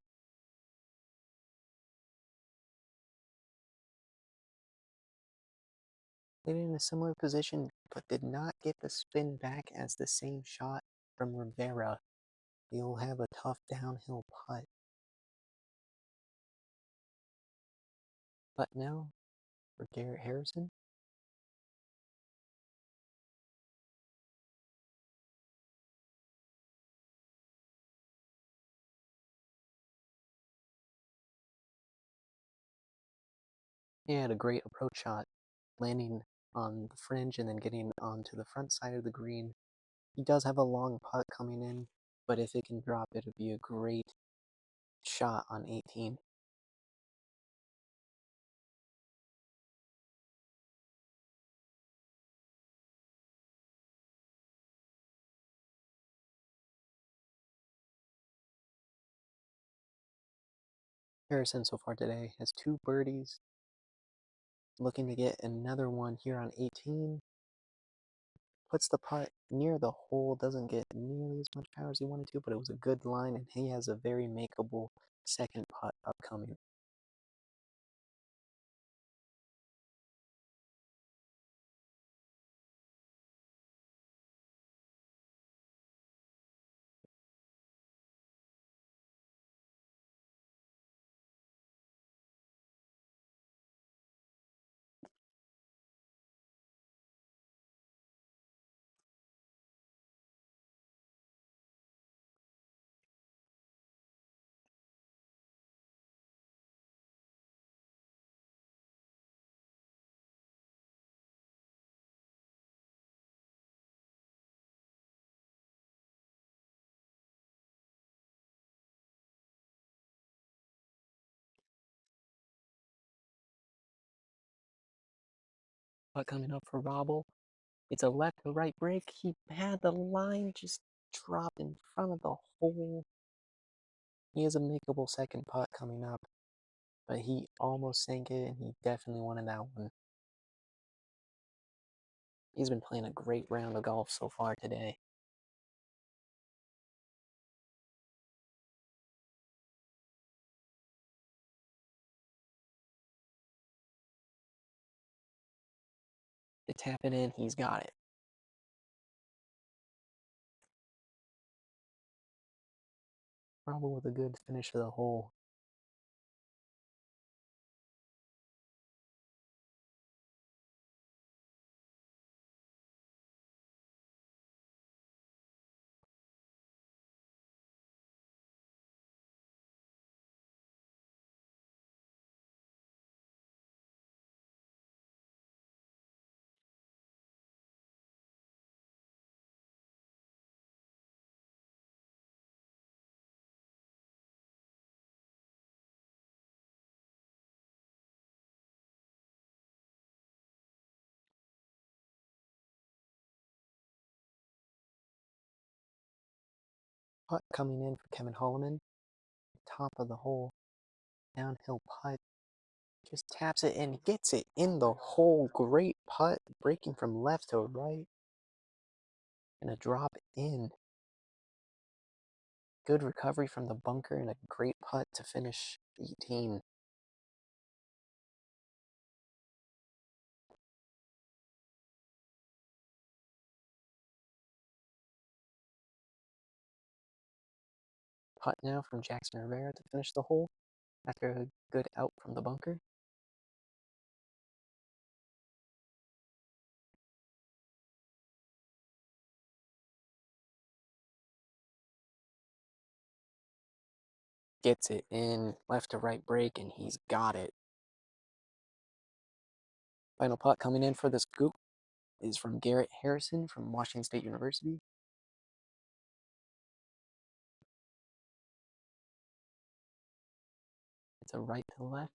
S1: Played in a similar position, but did not get the spin back as the same shot from Rivera. He'll have a tough downhill putt. But now for Garrett Harrison. He had a great approach shot, landing on the fringe and then getting onto the front side of the green. He does have a long putt coming in, but if it can drop, it would be a great shot on 18. Harrison so far today has 2 birdies, looking to get another one here on 18. Puts the putt near the hole, doesn't get nearly as much power as he wanted to, but it was a good line, and he has a very makeable second putt upcoming. Putt coming up for Robble. It's a left to right break. He had the line just drop in front of the hole. He has a makeable second putt coming up, but he almost sank it, and he definitely wanted that one. He's been playing a great round of golf so far today. To tap it in, he's got it. Robble with a good finish of the hole. Putt coming in for Kevin Holloman. Top of the hole. Downhill putt. Just taps it and gets it in the hole. Great putt. Breaking from left to right. And a drop in. Good recovery from the bunker and a great putt to finish 18. Putt now from Jackson Rivera to finish the hole after a good out from the bunker. Gets it in left to right break, and he's got it. Final putt coming in for the scoop is from Garrett Harrison from Washington State University. It's a right to left.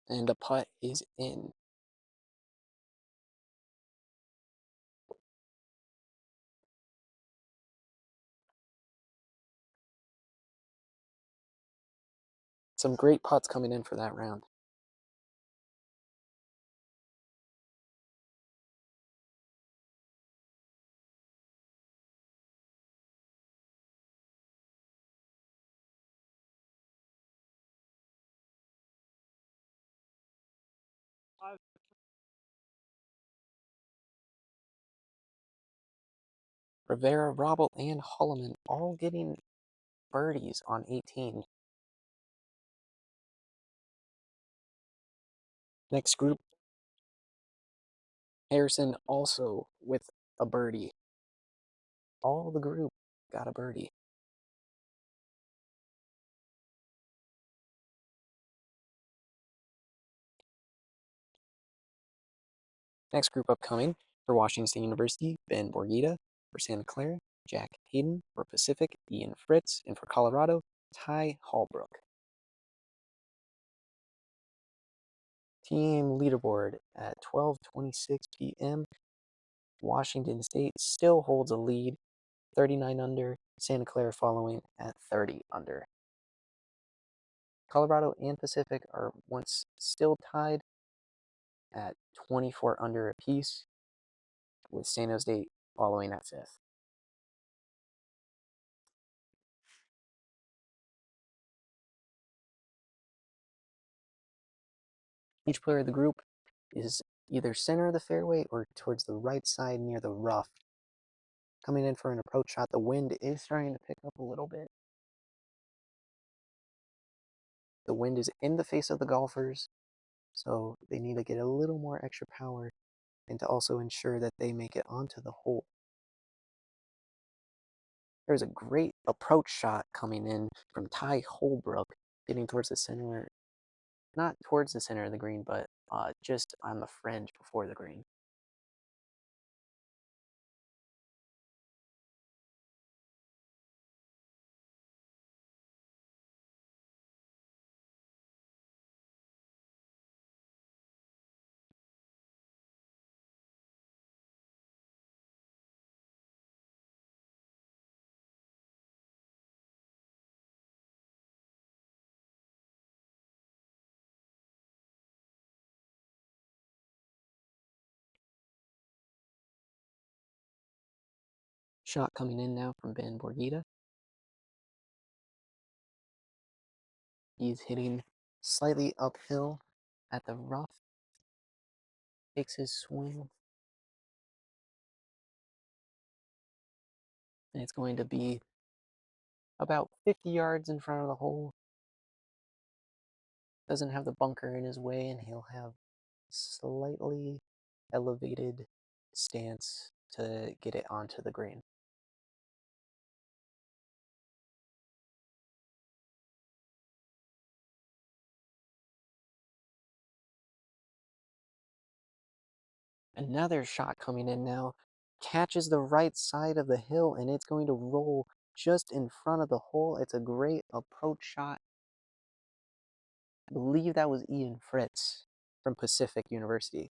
S1: And the putt is in. Some great putts coming in for that round. Rivera, Robble, and Holloman all getting birdies on 18. Next group, Harrison also with a birdie. All the group got a birdie. Next group upcoming for Washington State University, Ben Borgita. For Santa Clara, Jack Hayden. For Pacific, Ian Fritz. And for Colorado, Ty Hallbrook. Team leaderboard at 12:26 p.m. Washington State still holds a lead, 39 under. Santa Clara following at 30 under. Colorado and Pacific are once still tied at 24 under apiece, with San Jose State following at 5th. Each player of the group is either center of the fairway or towards the right side near the rough. Coming in for an approach shot, the wind is starting to pick up a little bit. The wind is in the face of the golfers, so they need to get a little more extra power and to also ensure that they make it onto the hole. There's a great approach shot coming in from Ty Holbrook, getting towards the center, not towards the center of the green, but just on the fringe before the green. Shot coming in now from Ben Borgita. He's hitting slightly uphill at the rough. Takes his swing. And it's going to be about 50 yards in front of the hole. Doesn't have the bunker in his way, and he'll have slightly elevated stance to get it onto the green. Another shot coming in now. Catches the right side of the hill, and it's going to roll just in front of the hole. It's a great approach shot. I believe that was Ian Fritz from Pacific University.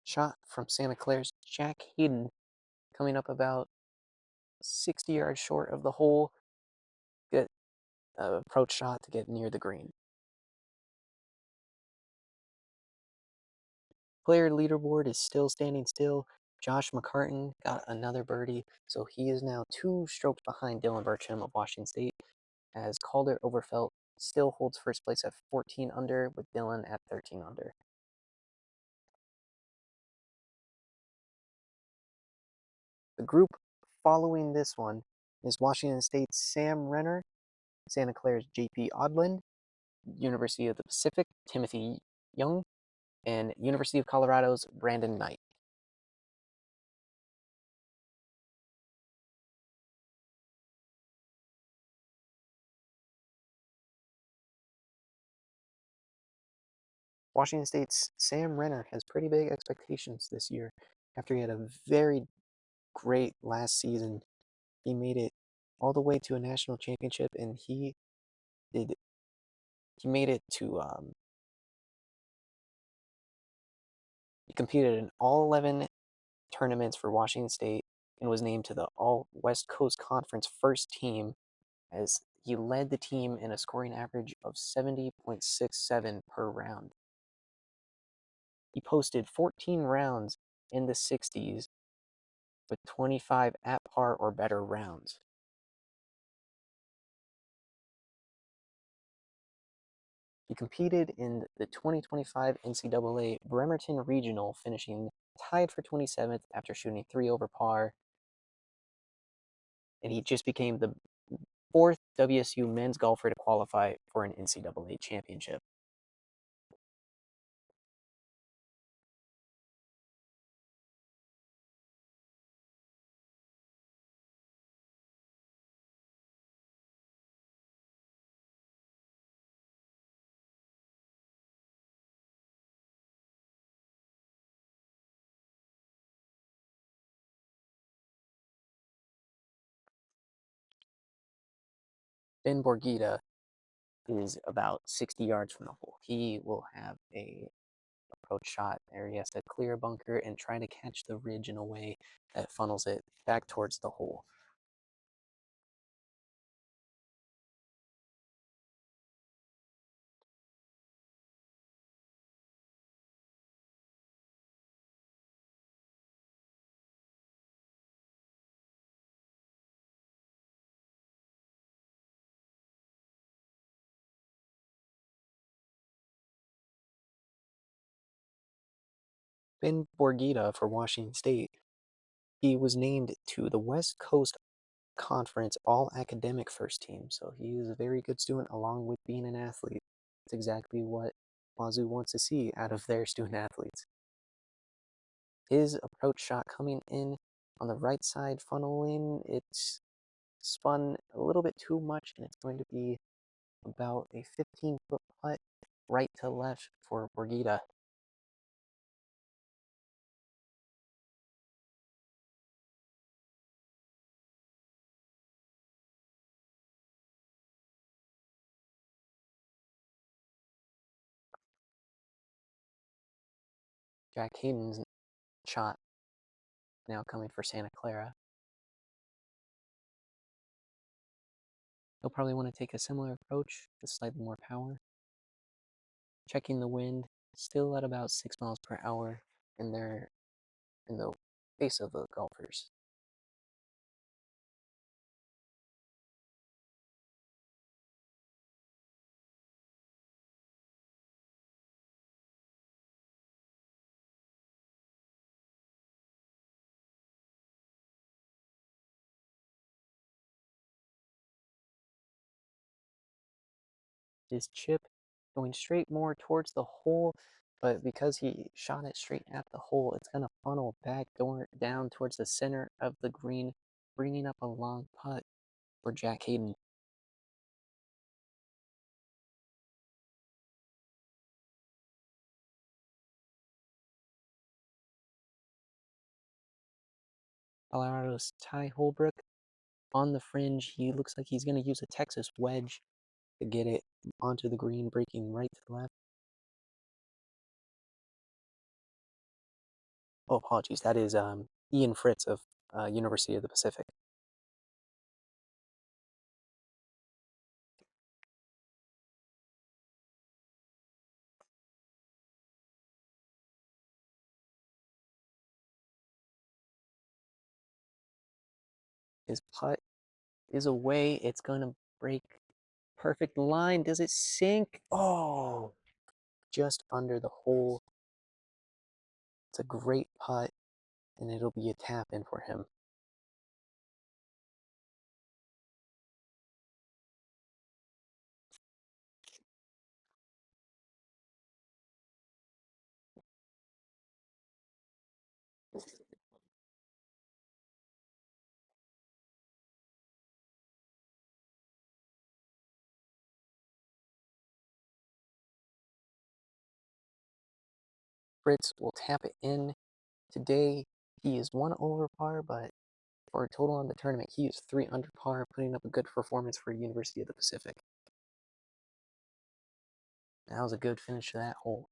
S1: Shot from Santa Clara's Jack Hayden, coming up about 60 yards short of the hole. Good approach shot to get near the green. Player leaderboard is still standing still. Josh McCartan got another birdie, so he is now 2 strokes behind Dylan Burcham of Washington State, as Calder Overfelt still holds first place at 14 under, with Dylan at 13 under. The group following this one is Washington State's Sam Renner, Santa Clara's JP Odland, University of the Pacific, Timothy Young, and University of Colorado's Brandon Knight. Washington State's Sam Renner has pretty big expectations this year after he had a very great last season. He made it all the way to a national championship, and he made it to he competed in all 11 tournaments for Washington State and was named to the All West Coast Conference first team, as he led the team in a scoring average of 70.67 per round. He posted 14 rounds in the 60s with 25 at par or better rounds. He competed in the 2025 NCAA Bremerton Regional, finishing tied for 27th after shooting 3 over par. And he just became the 4th WSU men's golfer to qualify for an NCAA championship. Ben Borgita is about 60 yards from the hole. He will have a approach shot there. He has to clear a bunker and try to catch the ridge in a way that funnels it back towards the hole. Ben Borgita for Washington State. He was named to the West Coast Conference All-Academic First Team, so he is a very good student along with being an athlete. It's exactly what Wazoo wants to see out of their student athletes. His approach shot coming in on the right side, funneling, it's spun a little bit too much, and it's going to be about a 15-foot putt right to left for Borgita. Jack Hayden's shot now coming for Santa Clara. He'll probably want to take a similar approach with slightly more power. Checking the wind, still at about 6 miles per hour in the face of the golfers. His chip going straight more towards the hole, but because he shot it straight at the hole, it's going to funnel back going down towards the center of the green, bringing up a long putt for Jack Hayden. Colorado's Ty Holbrook on the fringe. He looks like he's going to use a Texas wedge to get it onto the green, breaking right to the left. Oh, apologies. That is Ian Fritz of University of the Pacific. His putt is away. It's going to break. Perfect line. Does it sink? Oh, just under the hole. It's a great putt, and it'll be a tap in for him. Fritz will tap it in. Today, he is 1 over par, but for a total on the tournament, he is 3 under par, putting up a good performance for University of the Pacific. That was a good finish to that hole.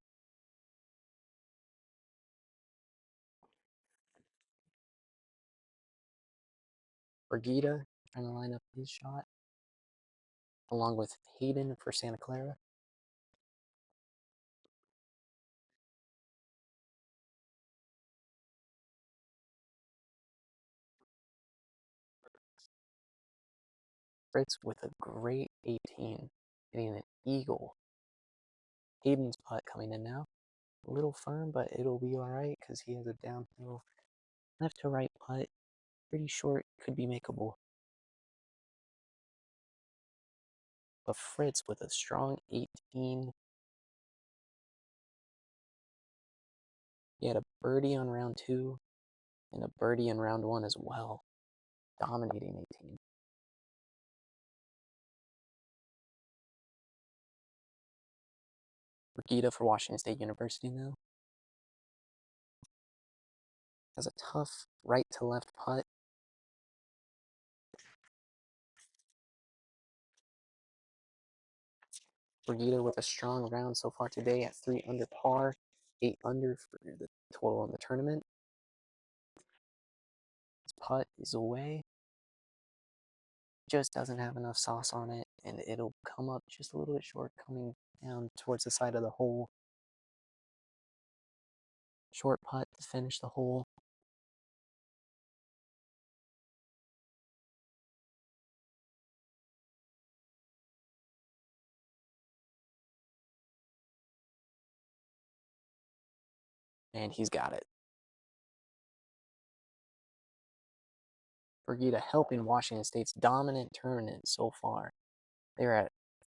S1: Brigida trying to line up his shot, along with Hayden for Santa Clara. Fritz with a great 18, hitting an eagle. Hayden's putt coming in now. A little firm, but it'll be alright because he has a downhill left to right putt. Pretty short, could be makeable. But Fritz with a strong 18. He had a birdie on round 2 and a birdie in round 1 as well. Dominating 18. Brigida for Washington State University now. Has a tough right to left putt. Brigida with a strong round so far today at 3 under par, 8 under for the total in the tournament. His putt is away. Just doesn't have enough sauce on it, and it'll come up just a little bit short, coming down towards the side of the hole. Short putt to finish the hole. And he's got it. Brigida helping Washington State's dominant tournament so far. They're at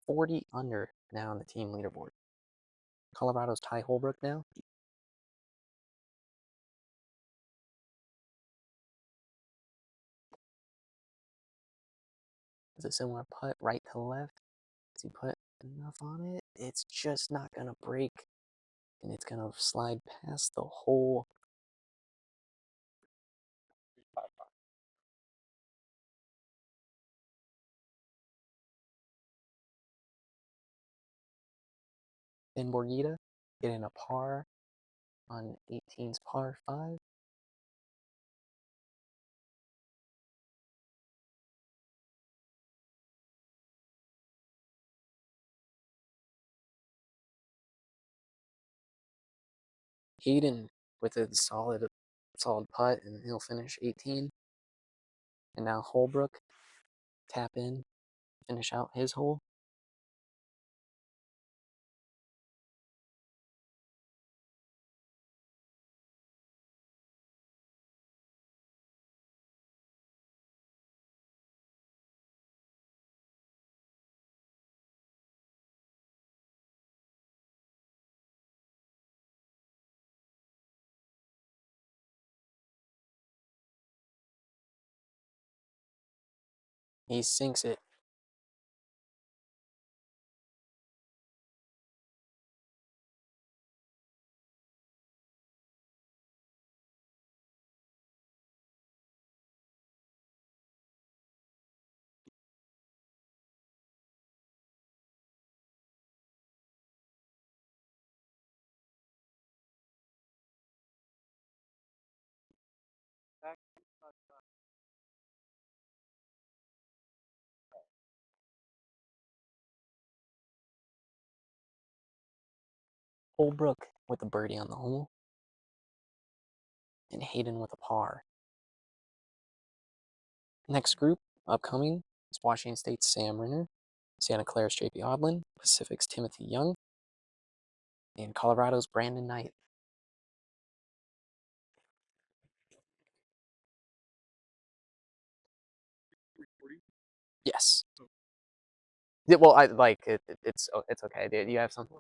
S1: 40 under now on the team leaderboard. Colorado's Ty Holbrook now. It's a similar putt right to left. Does he put enough on it? It's just not going to break. And it's going to slide past the hole. Ben Borgita getting a par on 18's par 5. Hayden with a solid putt, and he'll finish 18. And now Holbrook tap in, finish out his hole. He sinks it. Holbrook with a birdie on the hole. And Hayden with a par. Next group upcoming is Washington State's Sam Renner, Santa Clara's JP Odlin, Pacific's Timothy Young, and Colorado's Brandon Knight. Yes. Yeah, well, I like it. It's okay. Do you have something?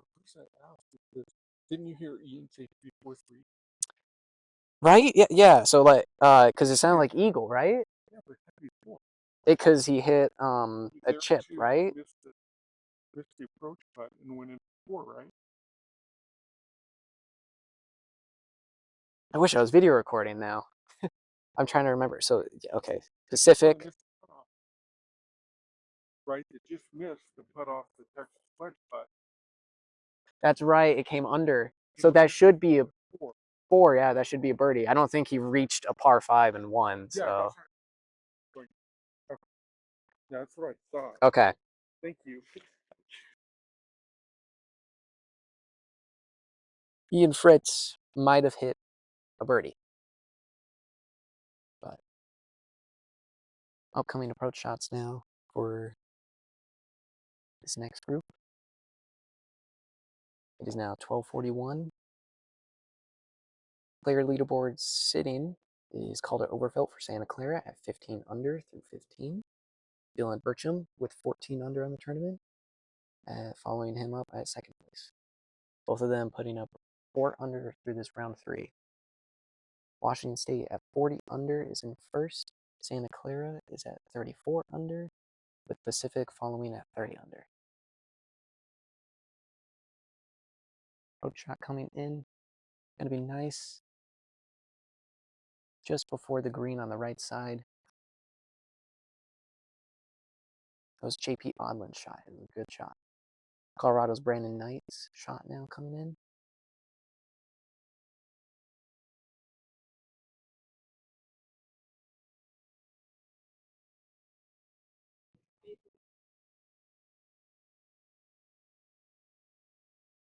S2: Didn't you hear Ian say 343?
S1: Right? Yeah. So like, because it sounded like eagle, right?
S2: Yeah, but it had to be 4.
S1: Because he hit a chip, right?
S2: Missed the approach putt and went in 4, right?
S1: I wish I was video recording now. I'm trying to remember. So okay, Pacific.
S2: Right, it just missed the putt off the Texas Flex putt.
S1: That's right. It came under. So that should be a 4. Yeah, that should be a birdie. I don't think he reached a par 5 and won. So.
S2: Yeah, that's right. Okay. Yeah, that's what I thought.
S1: Okay.
S2: Thank you.
S1: Ian Fritz might have hit a birdie. But upcoming approach shots now for this next group. It is now 12:41. Player leaderboard sitting is Calder Overfelt for Santa Clara at 15 under through 15. Dylan Burcham with 14 under on the tournament, following him up at second place. Both of them putting up 4 under through this round 3. Washington State at 40 under is in first. Santa Clara is at 34 under, with Pacific following at 30 under. Approach shot coming in. Gonna be nice. Just before the green on the right side. That was JP Odlin's shot. It was a good shot. Colorado's Brandon Knight's shot now coming in.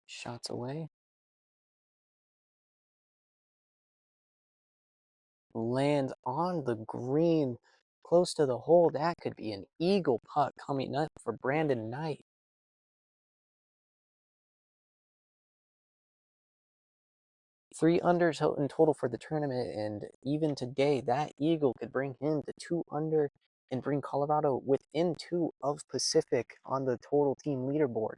S1: Shots away. Lands on the green, close to the hole. That could be an eagle putt coming up for Brandon Knight. 3 unders in total for the tournament, and even today, that eagle could bring him to 2 under and bring Colorado within 2 of Pacific on the total team leaderboard.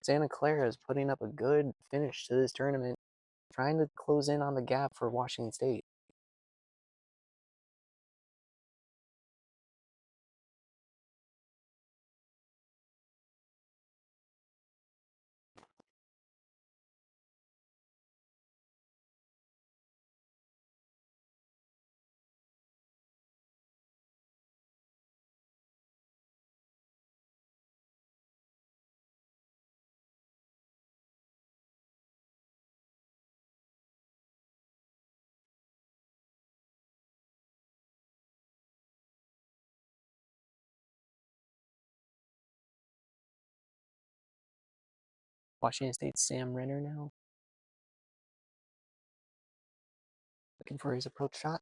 S1: Santa Clara is putting up a good finish to this tournament, trying to close in on the gap for Washington State. Washington State's Sam Renner now, looking for his approach shot.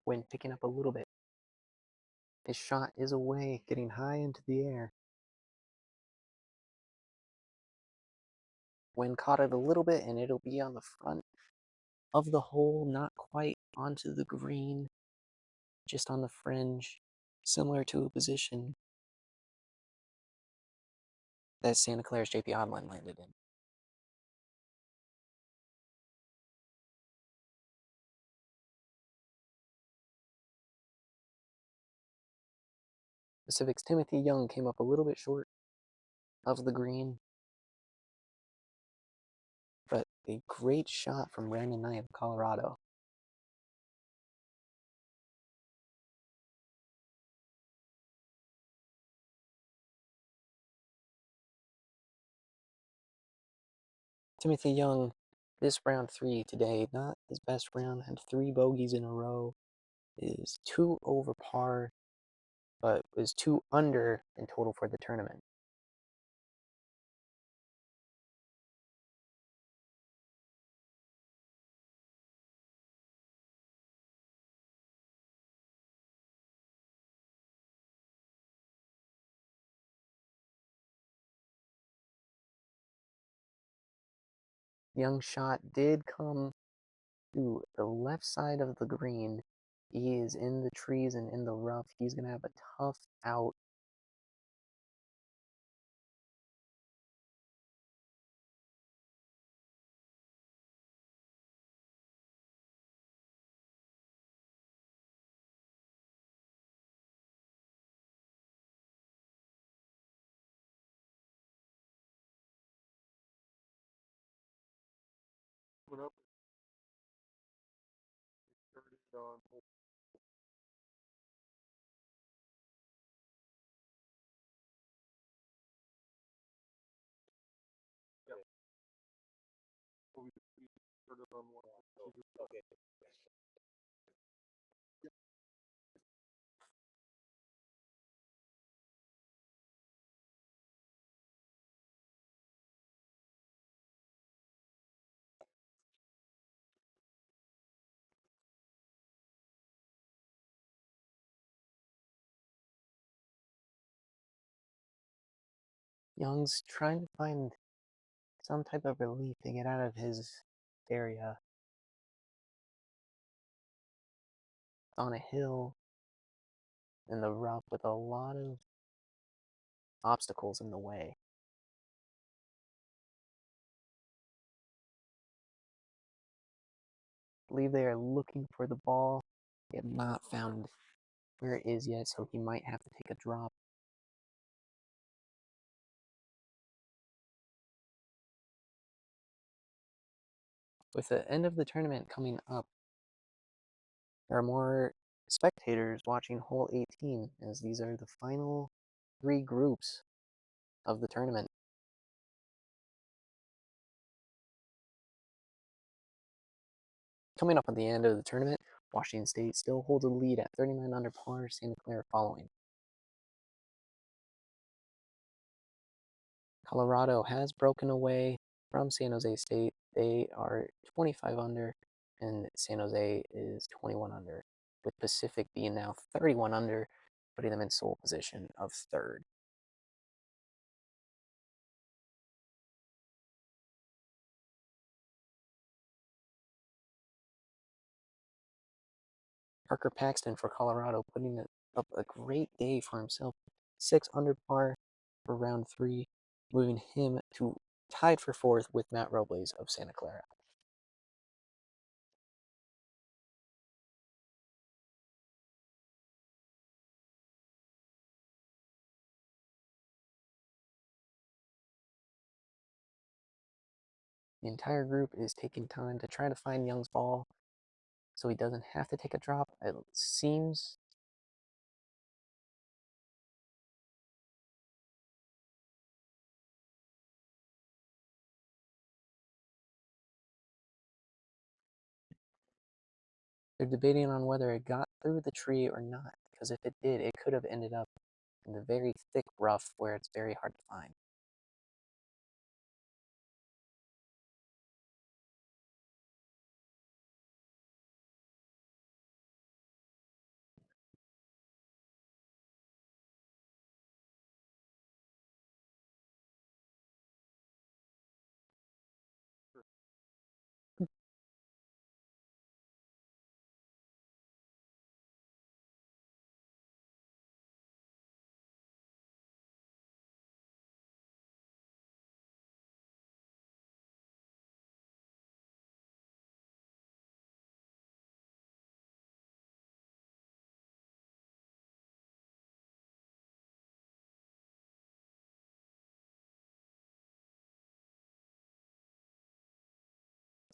S1: Wind picking up a little bit. His shot is away, getting high into the air. Wind caught it a little bit, and it'll be on the front of the hole, not quite onto the green, just on the fringe, similar to a position that Santa Clara's JP Odlin landed in. Pacific's Timothy Young came up a little bit short of the green, but a great shot from Brandon Knight of Colorado. Timothy Young, this round 3 today, not his best round, had 3 bogeys in a row, is 2 over par, but was 2 under in total for the tournament. Young's shot did come to the left side of the green. He is in the trees and in the rough. He's going to have a tough out. Young's trying to find some type of relief to get out of his area. On a hill in the rough with a lot of obstacles in the way. I believe they are looking for the ball. They have not found where it is yet, so he might have to take a drop. With the end of the tournament coming up, there are more spectators watching hole 18, as these are the final 3 groups of the tournament. Coming up at the end of the tournament, Washington State still holds a lead at 39 under par, Santa Clara following. Colorado has broken away from San Jose State. They are 25 under, and San Jose is 21 under, with Pacific being now 31 under, putting them in sole position of 3rd. Parker Paxton for Colorado putting up a great day for himself. 6 under par for round 3, moving him to tied for 4th with Matt Robles of Santa Clara. The entire group is taking time to try to find Young's ball so he doesn't have to take a drop. It seems they're debating on whether it got through the tree or not, because if it did, it could have ended up in the very thick rough where it's very hard to find.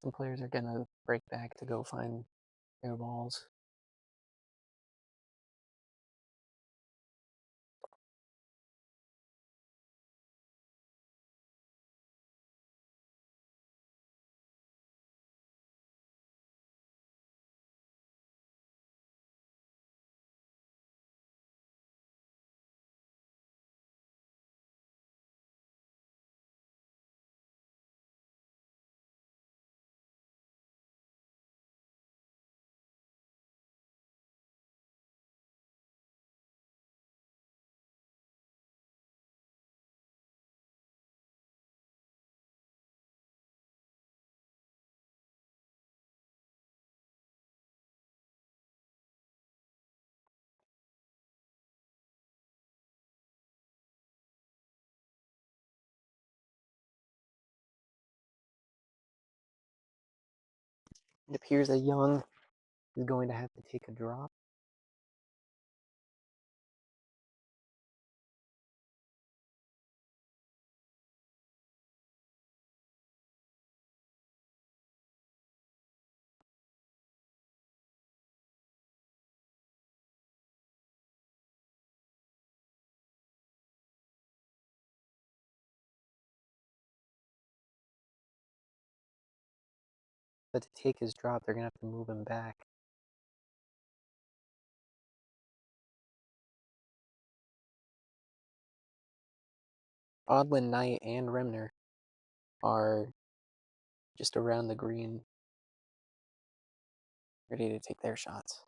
S1: Some players are going to break back to go find their balls. It appears that Young is going to have to take a drop. But to take his drop, they're going to have to move him back. Odlin, Knight, and Remner are just around the green, ready to take their shots.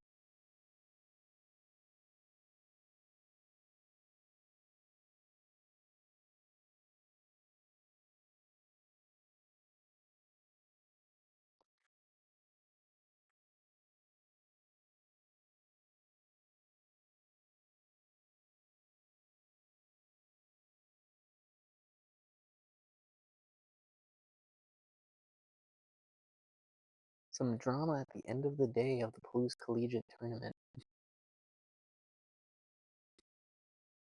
S1: Some drama at the end of the day of the Palouse Collegiate tournament.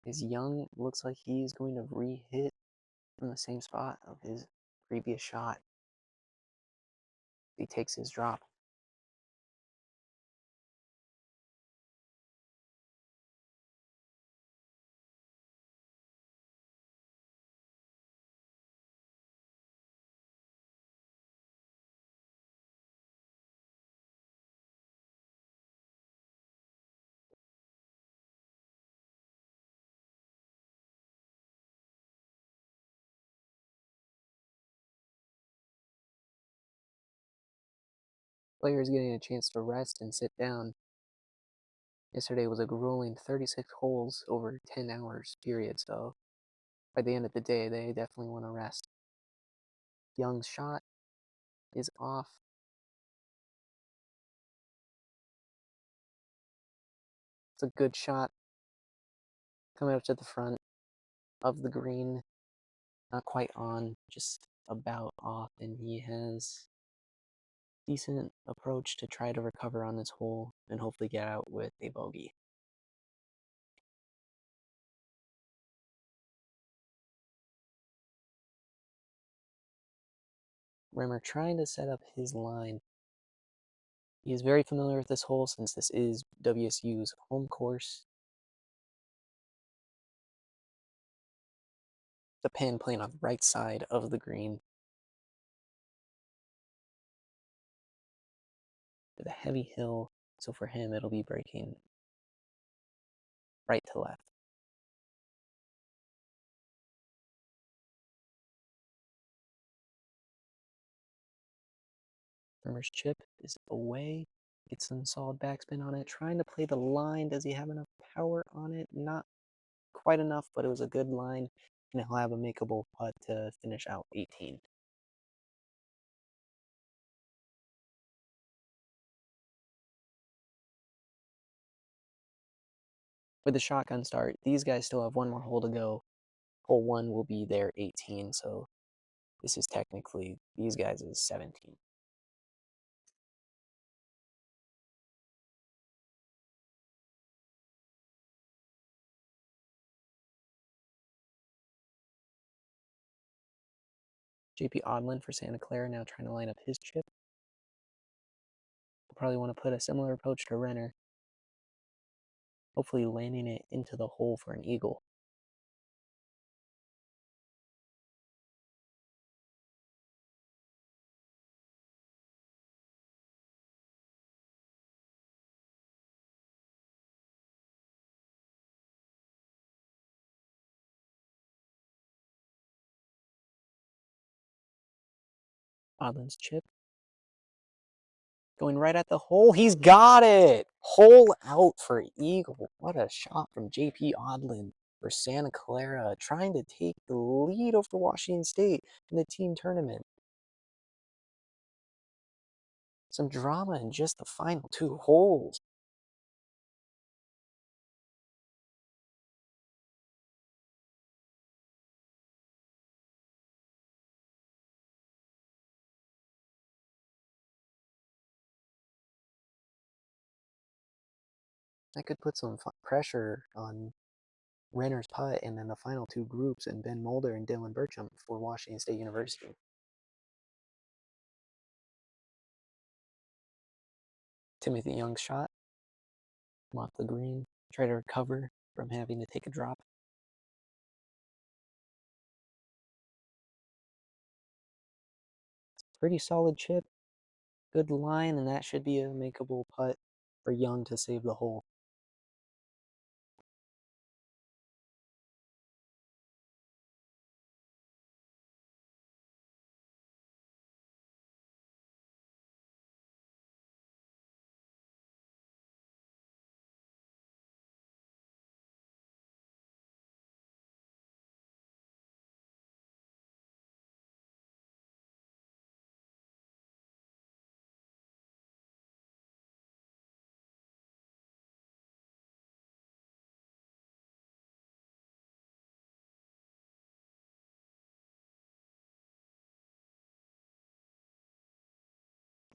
S1: As Young looks like he's going to re-hit from the same spot of his previous shot. He takes his drop. Players getting a chance to rest and sit down. Yesterday was a grueling 36 holes over 10 hours period, so by the end of the day, they definitely want to rest. Young's shot is off. It's a good shot. Coming up to the front of the green. Not quite on, just about off, and he has decent approach to try to recover on this hole and hopefully get out with a bogey. Rimmer trying to set up his line. He is very familiar with this hole since this is WSU's home course. The pin playing on the right side of the green. With a heavy hill, so for him it'll be breaking right to left. Rimmer's chip is away. Gets some solid backspin on it. Trying to play the line. Does he have enough power on it? Not quite enough, but it was a good line. And he'll have a makeable putt to finish out 18. With the shotgun start, these guys still have one more hole to go. Hole 1 will be their 18, so this is technically these guys' 17. JP Odlin for Santa Clara now trying to line up his chip. He'll probably want to put a similar approach to Renner. Hopefully landing it into the hole for an eagle. Odlin's chip. Going right at the hole. He's got it! Hole out for eagle. What a shot from JP Odlin for Santa Clara. Trying to take the lead over Washington State in the team tournament. Some drama in just the final 2 holes. That could put some pressure on Renner's putt and then the final 2 groups and Ben Mulder and Dylan Burcham for Washington State University. Timothy Young's shot. Come off the green. Try to recover from having to take a drop. Pretty solid chip. Good line, and that should be a makeable putt for Young to save the hole.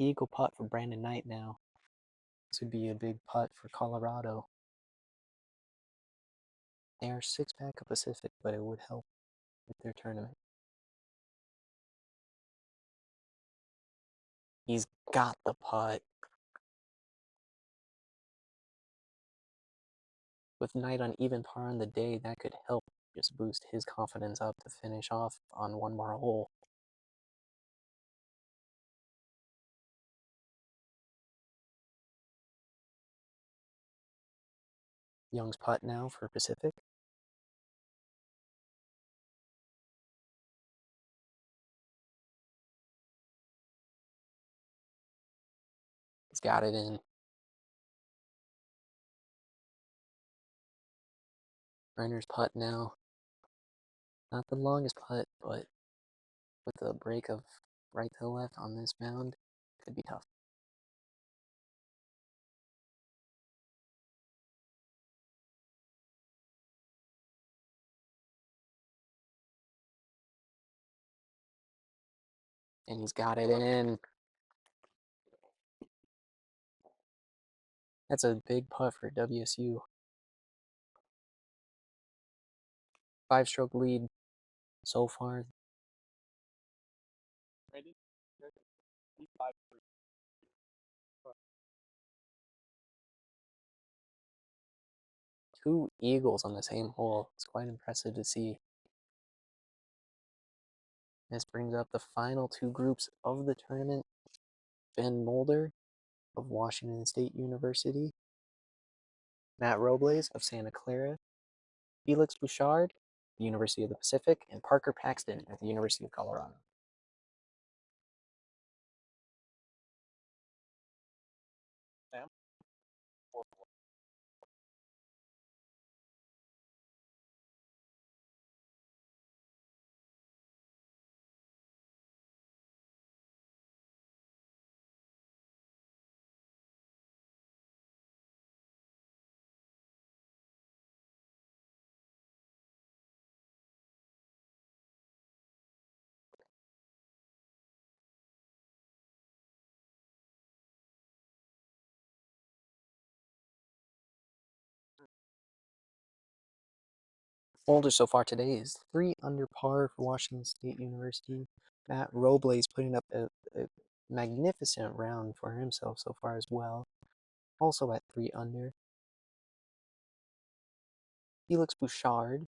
S1: Eagle putt for Brandon Knight now. This would be a big putt for Colorado. They are 6 back of Pacific, but it would help with their tournament. He's got the putt. With Knight on even par on the day, that could help just boost his confidence up to finish off on one more hole. Young's putt now for Pacific. He's got it in. Renner's putt now. Not the longest putt, but with the break of right to left on this mound, could be tough. And he's got it in. That's a big putt for WSU. 5-stroke lead so far. Two eagles on the same hole. It's quite impressive to see. This brings up the final 2 groups of the tournament. Ben Mulder of Washington State University, Matt Robles of Santa Clara, Felix Bouchard, the University of the Pacific, and Parker Paxton at the University of Colorado.
S2: Sam?
S1: Mulder so far today is 3 under par for Washington State University. Matt Robles putting up a magnificent round for himself so far as well, also at 3 under. Felix Bouchard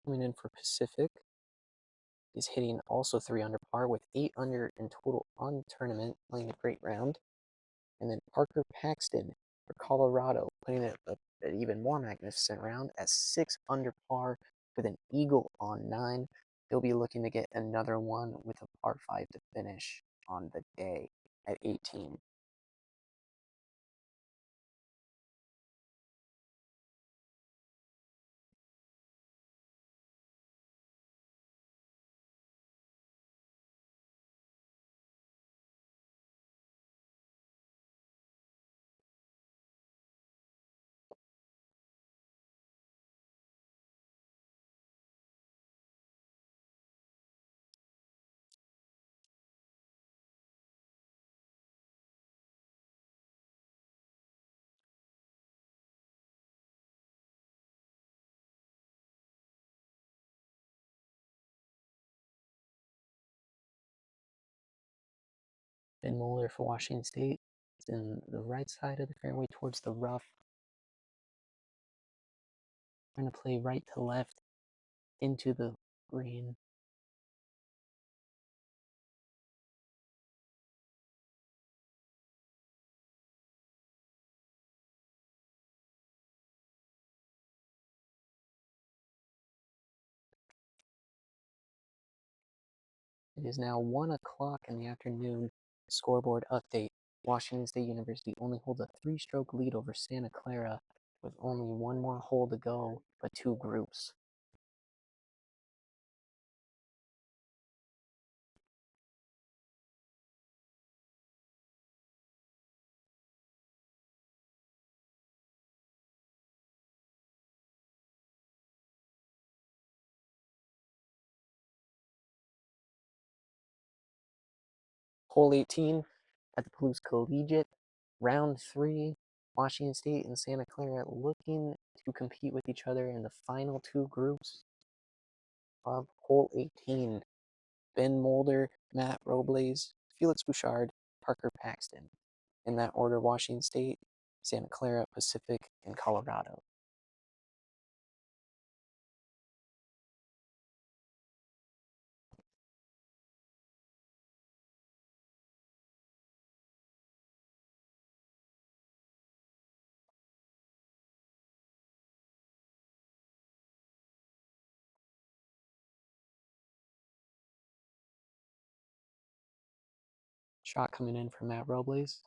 S1: coming in for Pacific is hitting also 3 under par with 8 under in total on the tournament, playing a great round. And then Parker Paxton for Colorado putting it up an even more magnificent round at 6 under par with an eagle on 9. He'll be looking to get another one with a par 5 to finish on the day at 18. Ben Mueller for Washington State is in the right side of the fairway towards the rough. Trying to play right to left into the green. It is now 1 o'clock in the afternoon. Scoreboard update. Washington State University only holds a 3-stroke lead over Santa Clara with only 1 more hole to go, but 2 groups. hole 18 at the Palouse Collegiate, round 3. Washington State and Santa Clara looking to compete with each other in the final two groups of hole 18. Ben Mulder, Matt Robles, Felix Bouchard, Parker Paxton. In that order, Washington State, Santa Clara, Pacific, and Colorado. Shot coming in from Matt Robles.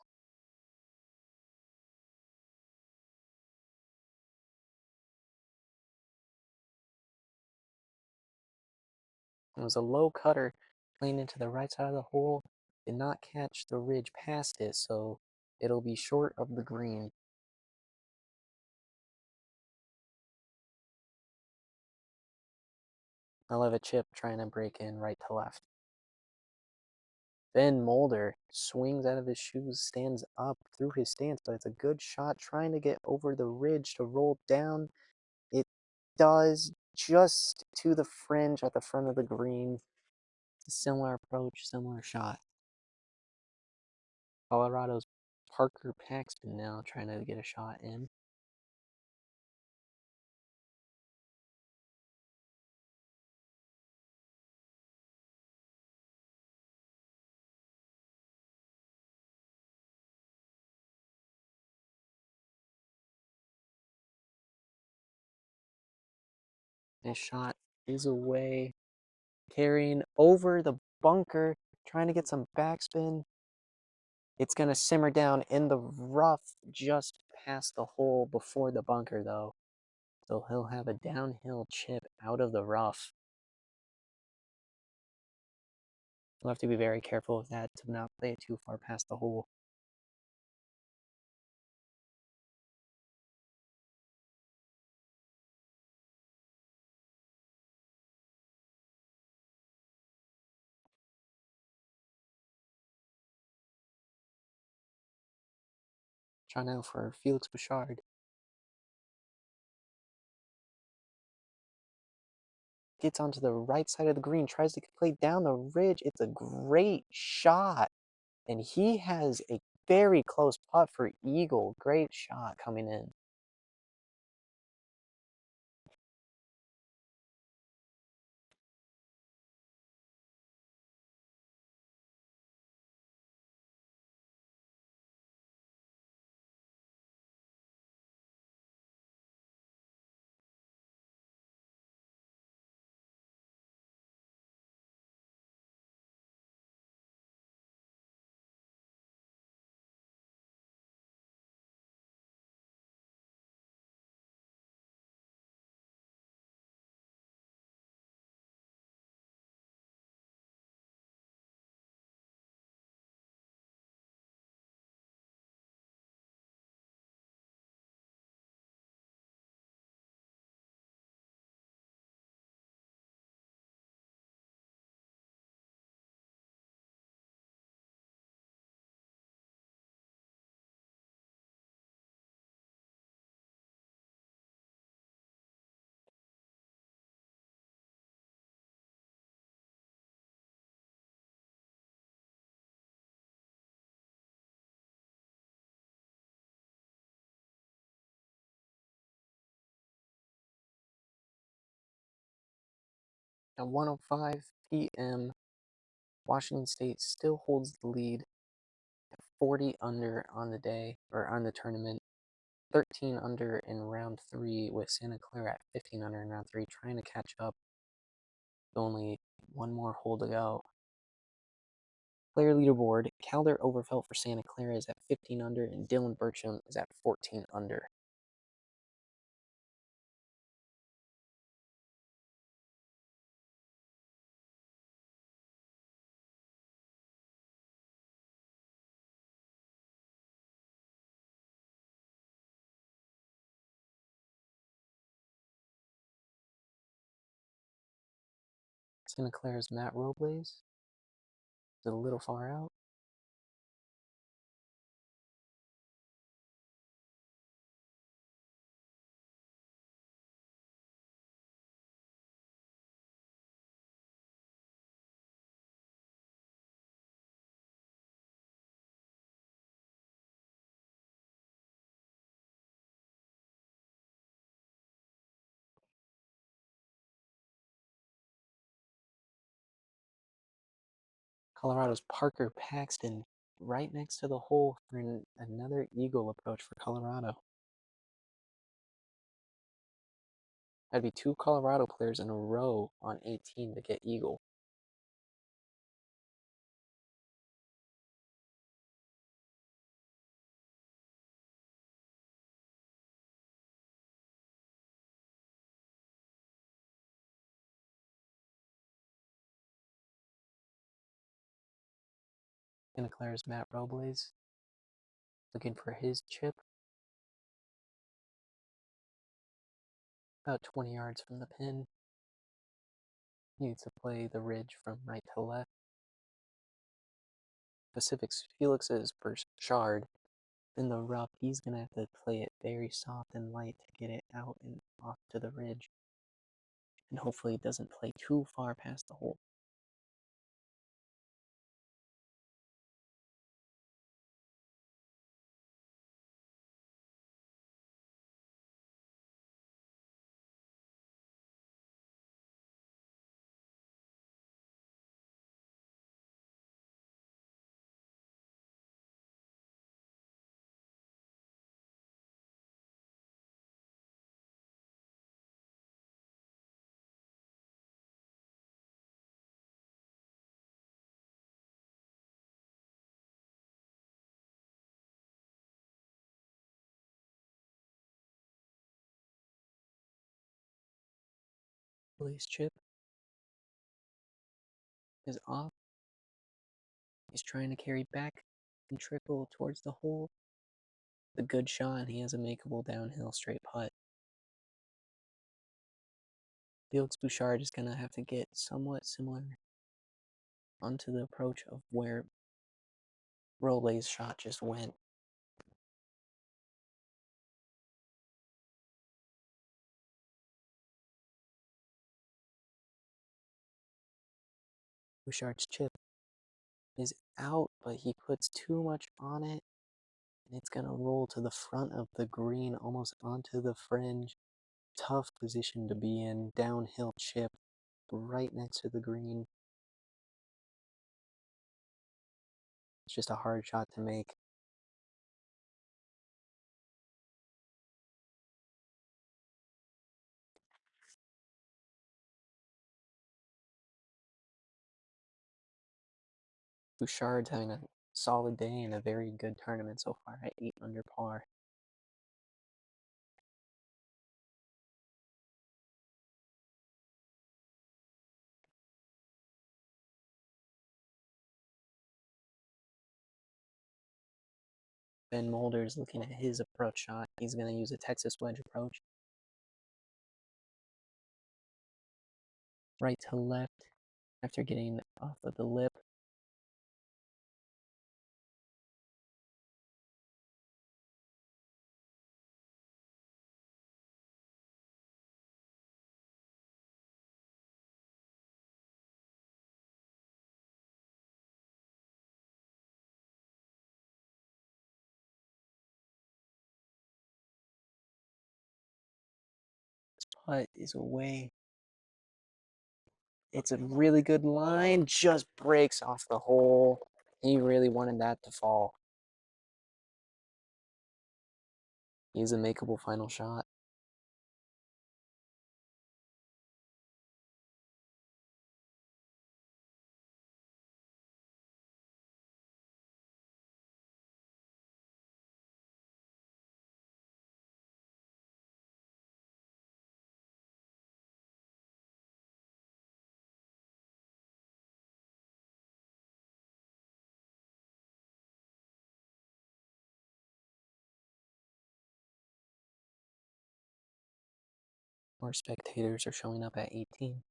S1: It was a low cutter playing into the right side of the hole. Did not catch the ridge past it, so it'll be short of the green. I'll have a chip trying to break in right to left. Ben Mulder swings out of his shoes, stands up through his stance, but it's a good shot trying to get over the ridge to roll down. It does, just to the fringe at the front of the green. It's a similar approach, similar shot. Colorado's Parker Paxton now trying to get a shot in. This shot is away, carrying over the bunker, trying to get some backspin. It's going to simmer down in the rough just past the hole before the bunker, though. So he'll have a downhill chip out of the rough. We'll have to be very careful of that to not play it too far past the hole. Try now for Felix Bouchard. Gets onto the right side of the green, tries to play down the ridge. It's a great shot. And he has a very close putt for eagle. Great shot coming in. At 1:05 p.m., Washington State still holds the lead at 40 under on the day, or on the tournament. 13 under in round 3 with Santa Clara at 15 under in round 3, trying to catch up. Only one more hole to go. Player leaderboard, Calder Overfelt for Santa Clara is at 15 under, and Dylan Burcham is at 14 under. Santa Clara's Matt Robles is a little far out. Colorado's Parker Paxton right next to the hole for another eagle approach for Colorado. That'd be 2 Colorado players in a row on 18 to get eagle. Gonna clear his Matt Robles. Looking for his chip. About 20 yards from the pin. Needs to play the ridge from right to left. Felix's Burchard in the rough. He's gonna have to play it very soft and light to get it out and off to the ridge. And hopefully it doesn't play too far past the hole. Release chip is off. He's trying to carry back and trickle towards the hole. The good shot, he has a makeable downhill straight putt. Felix Bouchard is gonna have to get somewhat similar onto the approach of where Robles' shot just went. Bouchard's chip is out, but he puts too much on it, and it's gonna roll to the front of the green, almost onto the fringe. Tough position to be in. Downhill chip right next to the green. It's just a hard shot to make. Bouchard's having a solid day and a very good tournament so far at 8 under par. Ben Mulder's looking at his approach shot. He's going to use a Texas wedge approach. Right to left after getting off of the lip. This putt is away. It's a really good line, just breaks off the hole. He really wanted that to fall. He's a makeable final shot. More spectators are showing up at 18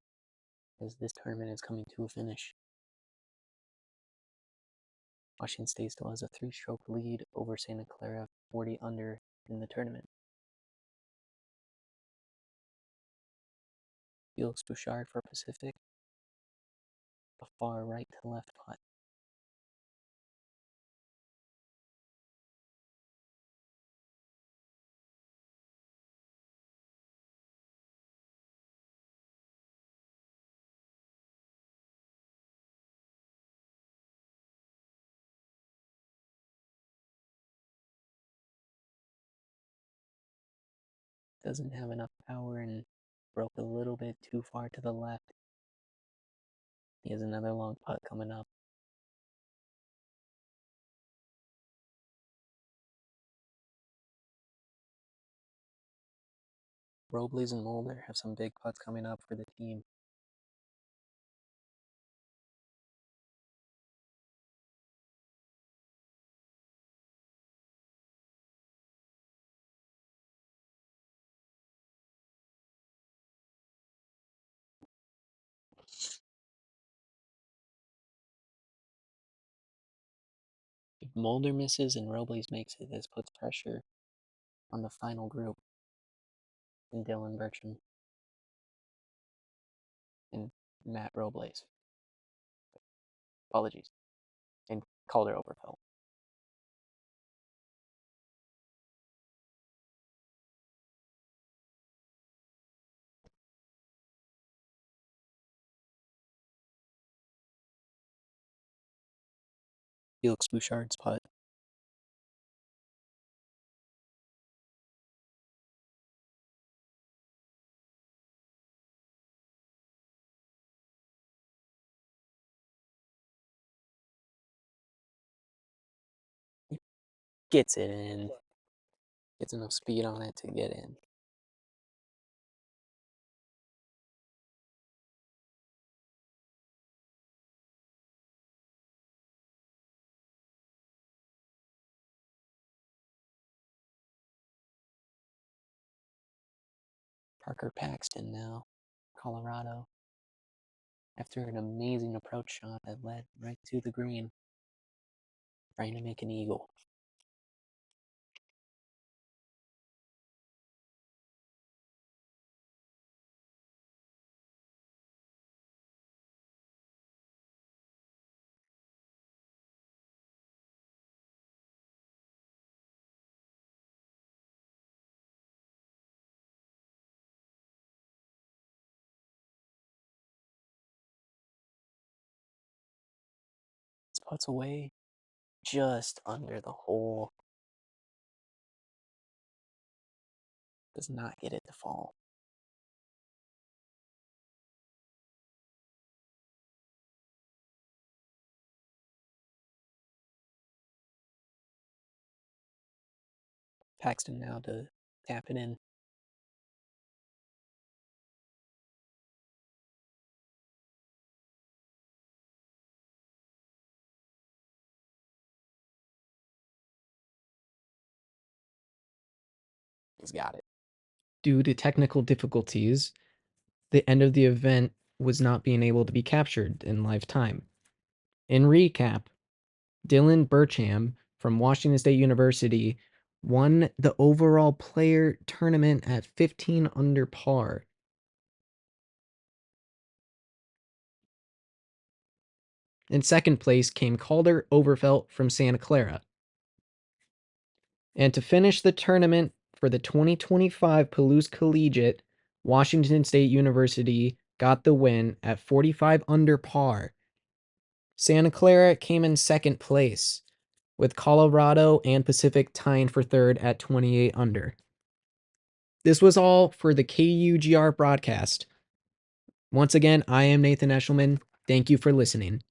S1: as this tournament is coming to a finish. Washington State still has a 3-stroke lead over Santa Clara, 40 under in the tournament. Felix Bouchard for Pacific. A far right to left putt. doesn't have enough power and broke a little bit too far to the left. He has another long putt coming up. Robles and Mulder have some big putts coming up for the team. If Mulder misses and Robles makes it, this puts pressure on the final group and Dylan Bertram and Matt Robles. Apologies. And Calder Overfell. Felix Bouchard's putt. Gets it in. Gets enough speed on it to get in. Parker Paxton now, Colorado. After an amazing approach shot that led right to the green. Trying to make an eagle. This puts away just under the hole. Does not get it to fall. Paxton now to tap it in. He's got it.
S3: Due to technical difficulties, the end of the event was not being able to be captured in live time. In recap, Dylan Bertram from Washington State University won the overall player tournament at 15 under par. In second place came Calder Overfelt from Santa Clara. And to finish the tournament for the 2025 Palouse Collegiate, Washington State University got the win at 45 under par. Santa Clara came in second place, with Colorado and Pacific tying for third at 28 under. This was all for the KUGR broadcast. Once again, I am Nathan Eshelman. Thank you for listening.